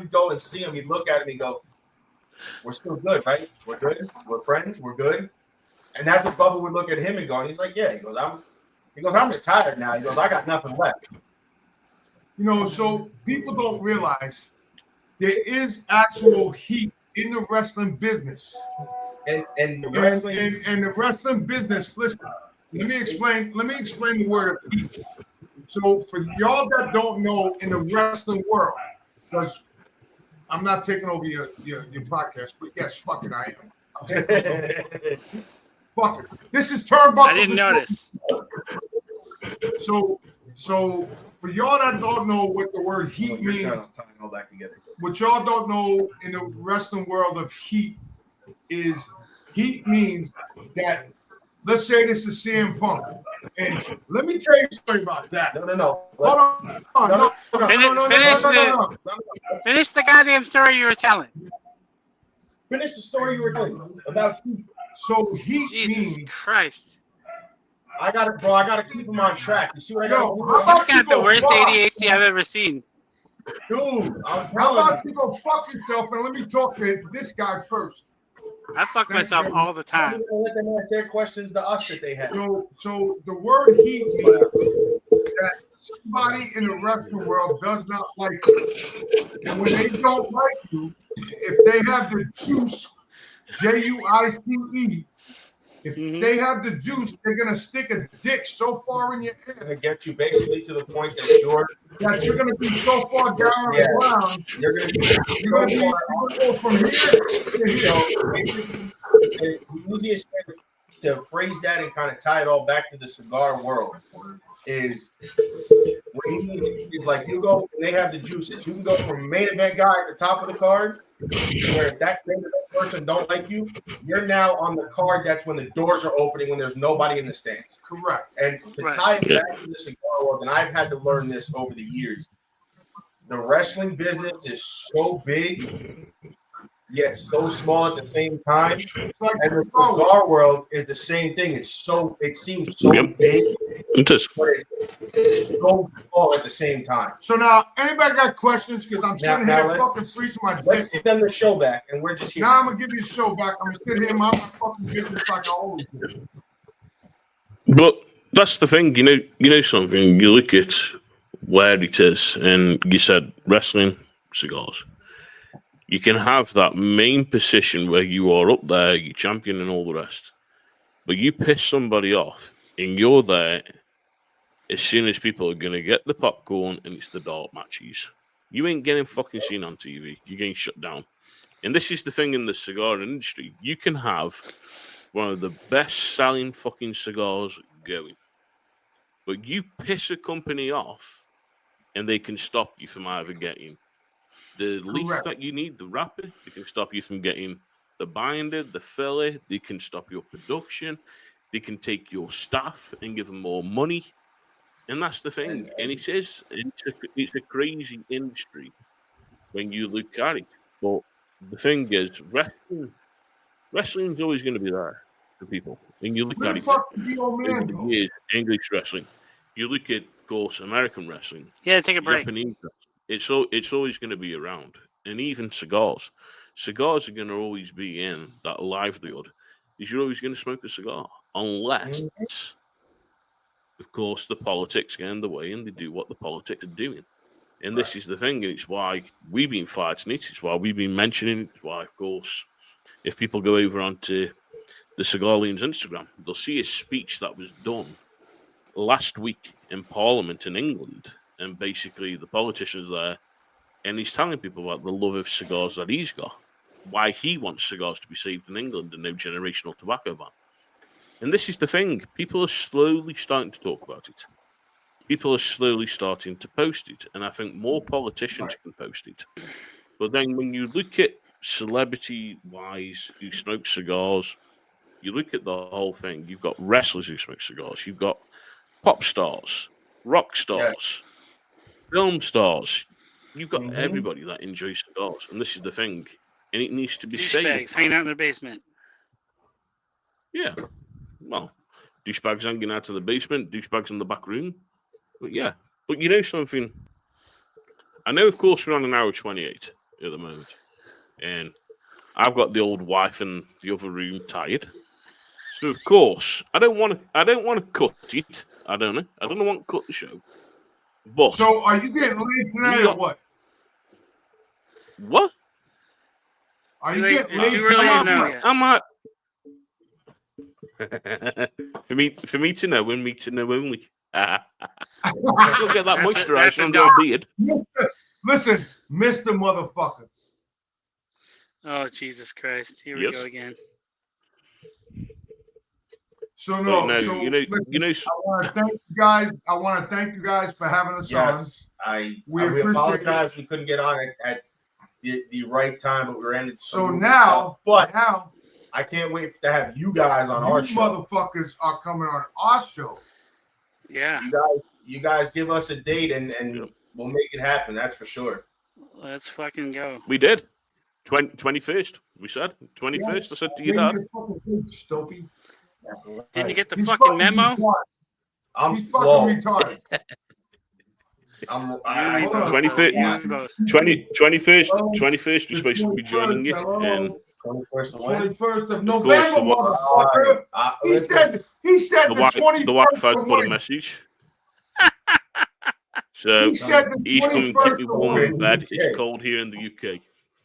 we go and see him, he'd look at him and go, we're still good, right? We're good. We're friends. We're good. And that's what Bubba would look at him and go, and he's like, yeah. He goes, I'm retired now. He goes, I got nothing left. You know, so people don't realize there is actual heat in the wrestling business. And the And wrestling, the wrestling business, listen, let me explain the word of heat. So for y'all that don't know in the wrestling world, because I'm not taking over your podcast, but yes, fuck it, I am. Fuck it. This is Turnbuckles. I didn't notice. So for y'all that don't know what the word heat means, tying all back together. what y'all don't know in the wrestling world of heat is heat means that, let's say this is CM Punk. And let me tell you a story about that. No. Hold on. Finish the goddamn story you were telling. Finish the story you were telling about heat. So heat Jesus means Christ. I gotta keep him on track. You see what I got? Yo, how about He's got you the go worst fuck? ADHD I've ever seen. Dude, how telling about you go fuck yourself and let me talk to this guy first. I fuck myself all the time. I'm gonna let them ask their questions to us that they have. So the word heat means that somebody in the wrestling world does not like you. And when they don't like you, if they have the juice, Juice, If they have the juice, they're gonna stick a dick so far in your Gonna head get you basically to the point that you're gonna be so far down on the ground. you're gonna be You're gonna go from here to here. the easiest way to phrase that and kind of tie it all back to the cigar world is what he means is like you go and they have the juices. You can go from main event guy at the top of the card, where if that main event person don't like you, you're now on the card. That's when the doors are opening when there's nobody in the stands. Correct. And to tie it back to the cigar world, and I've had to learn this over the years. The wrestling business is so big, yet so small at the same time. It's like And the cigar world is the same thing. It seems so big, It is. but it's so small at the same time. So now, anybody got questions? Because I'm sitting Now here fucking sleeping my Let's dick. give them the show back, and we're just here. Now I'm gonna give you the show back. I'm gonna sit here and mind my fucking business like I always do. But that's the thing, you know something. You look at where it is, and you said wrestling, cigars. You can have that main position where you are up there, you champion and all the rest, but you piss somebody off, and you're there as soon as people are going to get the popcorn and it's the dart matches. You ain't getting fucking seen on TV. You're getting shut down. And this is the thing in the cigar industry. You can have one of the best-selling fucking cigars going, but you piss a company off, and they can stop you from either getting the leaf that you need, the wrapper. They can stop you from getting the binder, the filler. They can stop your production. They can take your staff and give them more money. And that's the thing. And it's a crazy industry when you look at it. But the thing is, wrestling's always going to be there for people. And you look at it over the years, English wrestling. You look at, of course, American wrestling. Yeah, take a break. Japanese wrestling. It's always going to be around. And even cigars. Cigars are going to always be in that livelihood. Because you're always going to smoke a cigar. Unless, of course, the politics get in the way and they do what the politics are doing. And this is the thing, and it's why we've been fighting it. It's why we've been mentioning it. It's why, of course, if people go over onto the Cigar Loons Instagram, they'll see a speech that was done last week in Parliament in England. And basically, the politician's there, and he's telling people about the love of cigars that he's got, why he wants cigars to be saved in England and no generational tobacco ban. And this is the thing. People are slowly starting to talk about it. People are slowly starting to post it. And I think more politicians can post it. But then when you look at celebrity-wise who smoke cigars, you look at the whole thing. You've got wrestlers who smoke cigars. You've got pop stars, rock stars, film stars. You've got everybody that enjoys cigars. And this is the thing. And it needs to be saved. Douchebags hanging out in their basement. Yeah. Well, douchebags hanging out in the basement, douchebags in the back room. But yeah. But you know something? I know, of course, we're on an hour 28 at the moment. And I've got the old wife in the other room tired. So, of course, I don't want to cut it. I don't want to cut the show. But so, are you getting laid tonight or what? What? Are you getting laid tonight? I'm not. for me to know, and me to know only. You'll get that moisturizer under your beard. Listen, Mr. Motherfucker. Oh, Jesus Christ! Here we go again. So no, no, so you know. I want to thank you guys. I want to thank you guys for having us on. We apologize we couldn't get on at the right time, but we're ended. So now, now I can't wait to have you guys on our show. Motherfuckers are coming on our show. Yeah, you guys give us a date and we'll make it happen. That's for sure. Let's fucking go. We did. 21st. We said 21st. I said to you, Dad. Didn't you get the fucking memo? I'm fucking retarded. 21st, we're supposed to be joining you. And 21st of November, motherfucker. He said the 21st. The wife has put a message. So he's coming to keep me warm in bed. It's cold here in the UK.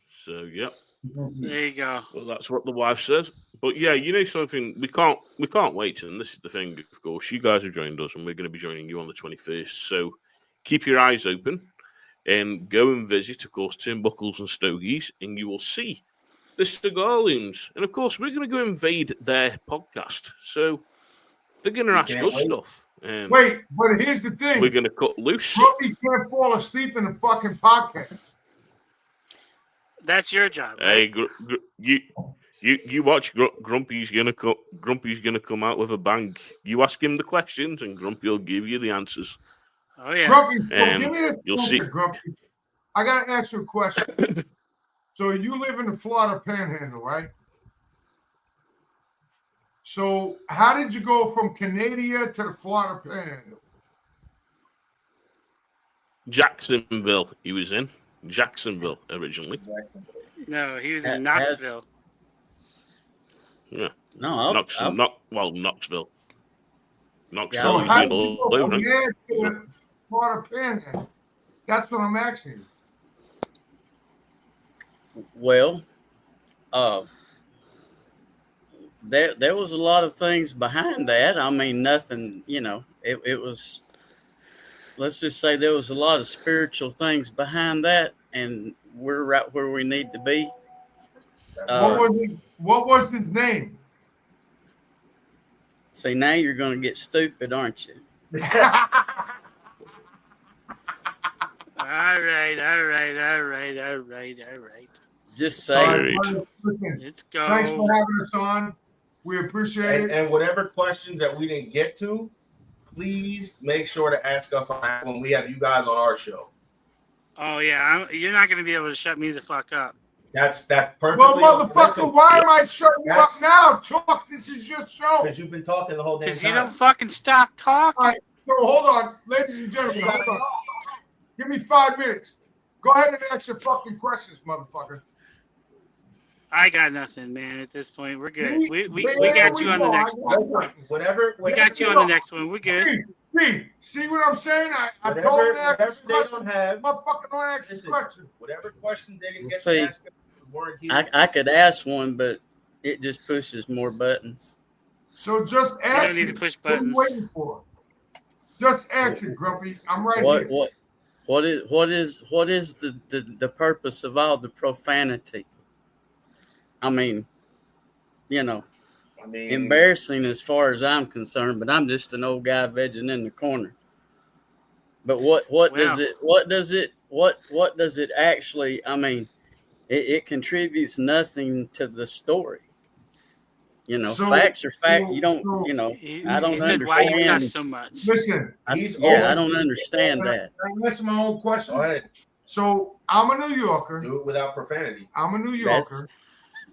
So, yeah. There you go. Well, that's what the wife says. But yeah, you know something, we can't wait. And this is the thing, of course, you guys have joined us, and we're going to be joining you on the 21st. So keep your eyes open and go and visit, of course, Turnbuckles and Stogies, and you will see the Cigar Loons. And of course, we're going to go invade their podcast. So they're going to ask us stuff. And wait, but here's the thing: we're going to cut loose. Grumpy can't fall asleep in the fucking podcast. That's your job. Right? Hey, you watch. Grumpy's gonna come out with a bang. You ask him the questions, and Grumpy will give you the answers. Oh yeah, Grumpy, so give me this. You'll see. Grumpy. I gotta ask you a question. So you live in the Florida Panhandle, right? So how did you go from Canada to the Florida Panhandle? Jacksonville. He was in Jacksonville originally. no, he was in Knoxville. Yeah. No, Knoxville. So Knoxville. how He's did you been go all from over. there to the Florida Panhandle? That's what I'm asking you. well, there was a lot of things behind that. I mean, nothing, it was, let's just say there was a lot of spiritual things behind that, and we're right where we need to be. What was his name? See, now you're going to get stupid, aren't you? All right. Just say, All right, listen, Let's go. thanks for having us on. We appreciate it. And whatever questions that we didn't get to, please make sure to ask us on that when we have you guys on our show. Oh yeah, you're not going to be able to shut me the fuck up. That's perfectly. Well, motherfucker, listen, why am I shutting you up That's- now? Talk. This is your show. Because you've been talking the whole damn Because you time. don't fucking stop talking. All right, so hold on, ladies and gentlemen, hold on. Give me 5 minutes. Go ahead and ask your fucking questions, motherfucker. I got nothing, man. At this point, we're good. See? We There got you on the go. next one. Whatever. We got you on the next one. We're good. See what I'm saying? I told Whatever, him to ask this whatever they question. don't have. Motherfucker, don't ask this Listen, question. Whatever questions they didn't get See, to ask us weren't here. I could ask one, but it just pushes more buttons. So just You ask don't need to it. push What are you buttons. waiting for? Just ask it, Grumpy. I'm right here. What is the purpose of all the profanity? I mean, embarrassing as far as I'm concerned, but I'm just an old guy vegging in the corner. But what does it actually, I mean, it contributes nothing to the story. So- facts are fact. so- You don't, I don't He said, why you understand. cuss so much? Listen, I also- don't understand that. can I answer my own question? Go ahead. So I'm a New Yorker. Do it without profanity. I'm a New Yorker.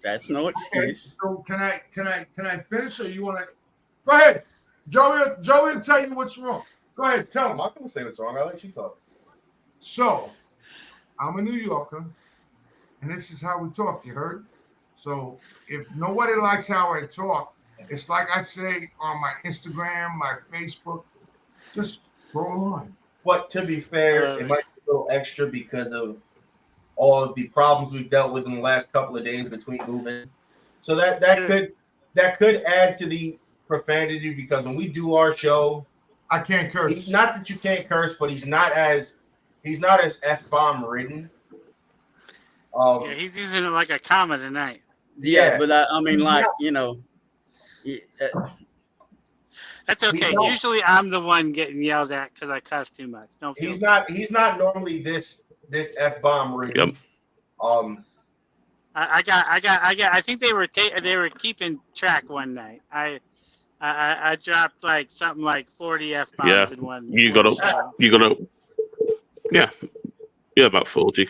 That's no Okay, excuse. so can I finish, or you want to? Go ahead, Joey will tell you what's wrong. Go ahead, tell I'm him. not going to say what's wrong. I'll let you talk. So, I'm a New Yorker, and this is how we talk. You heard? So, if nobody likes how I talk, it's like I say on my Instagram, my Facebook, just scroll on. But to be fair, it might be a little extra because of all of the problems we've dealt with in the last couple of days between moving. So that could add to the profanity, because when we do our show, I can't curse. not that you can't curse, but he's not as F-bomb ridden. Yeah, he's using it like a comma tonight. Yeah, but I mean, like, That's okay. don't- Usually I'm the one getting yelled at because I cuss too much. Don't feel He's not normally this F-bomb ridden. Yep. I think they were keeping track one night. I dropped like something like 40 F-bombs Yeah, in one. you gotta, yeah, about 40.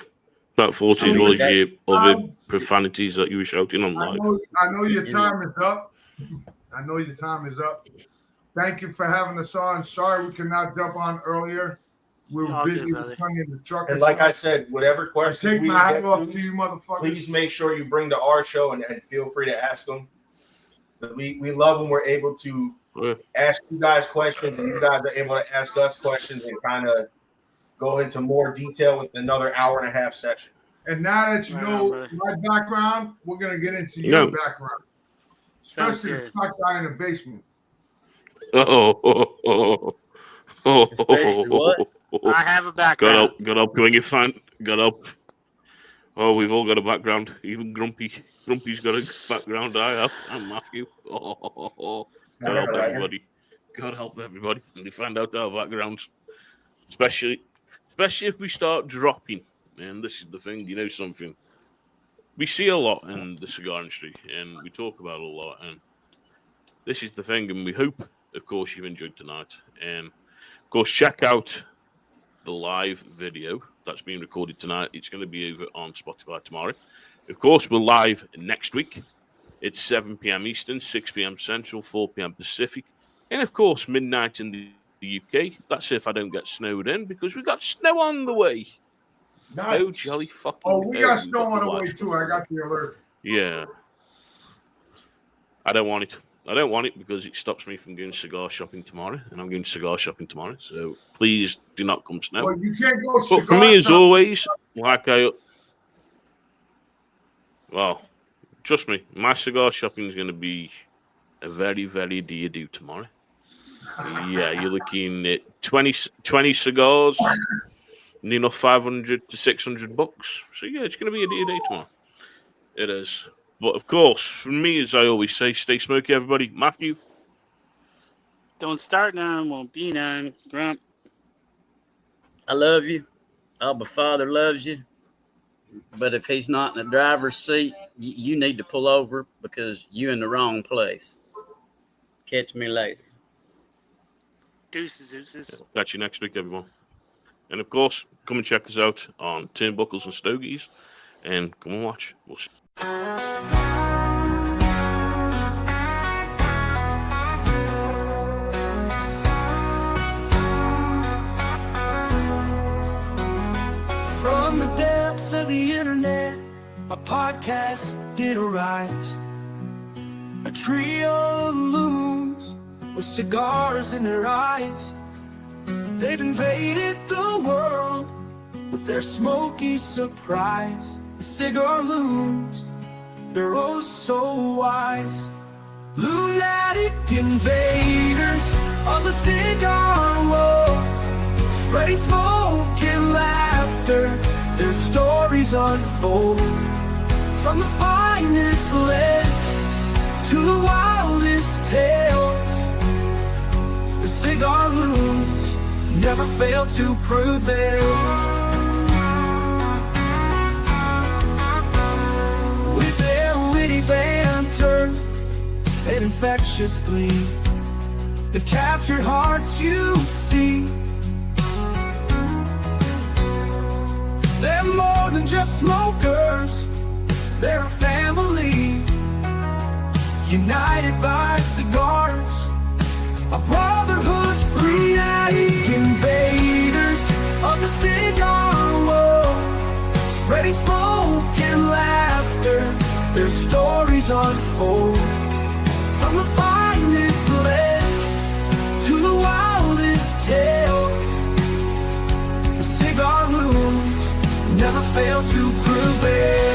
About 40 as well as your other profanities that you were shouting on live. I know your time is up. I know your time is up. Thank you for having us on. Sorry we could not jump on earlier. We were All busy good, with Tony in the truck. And like I said, whatever I questions take we my hat get off to, to you, motherfuckers. please make sure you bring to our show and feel free to ask them. But we love when we're able to ask you guys questions, and you guys are able to ask us questions and kind of go into more detail with another hour and a half session. And now that you Right know on, my background, we're gonna get into your background. Especially the black guy in the basement. Especially what? I have a background. Got up, going your fan. Got up. Oh, we've all got a background. Even Grumpy's got a background. I have. I'm Matthew. God help everybody. God help everybody. And they find out our backgrounds. Especially if we start dropping. And this is the thing, you know something. We see a lot in the cigar industry, and we talk about it a lot. And this is the thing, and we hope, of course, you've enjoyed tonight. And, of course, check out the live video that's being recorded tonight. It's going to be over on Spotify tomorrow. Of course, we're live next week. It's 7 p.m. Eastern, 6 p.m. Central, 4 p.m. Pacific. And, of course, midnight in the UK. That's if I don't get snowed in, because we got snow on the way. Nice. Oh, jelly fucking. Oh, we got snow on the way, too. I got the alert. Yeah. I don't want it because it stops me from going cigar shopping tomorrow, and I'm going cigar shopping tomorrow. So please do not come snow. Well, you can't go. But for me, as always, trust me, my cigar shopping is going to be a very, very dear do tomorrow. Yeah, you're looking at 20 cigars, you know, $500 to $600. So yeah, it's going to be a dear day tomorrow. It is. But of course, for me, as I always say, stay smoky, everybody. Matthew. Don't start none, won't be none. Grump. I love you. Abba Father loves you. But if he's not in the driver's seat, you need to pull over because you're in the wrong place. Catch me later. Deuces. Catch you next week, everyone. And of course, come and check us out on Turnbuckles and Stogies. And come and watch. We'll see. From the depths of the internet, my podcast did arise. A trio of loons with cigars in their eyes. They've invaded the world with their smoky surprise. The Cigar Loons, they're oh so wise. Lunatic invaders of the cigar world, spreading smoke and laughter, their stories unfold. From the finest blends to the wildest tales, the Cigar Loons never fail to prevail. With their witty banter and infectious glee, they've captured hearts, you see. They're more than just smokers, they're a family, united by cigars, a brotherhood free. Invaders of the cigar world, spreading smoke and laughter, their stories unfold. From the finest blends to the wildest tales, the Cigar Loons never fail to prevail.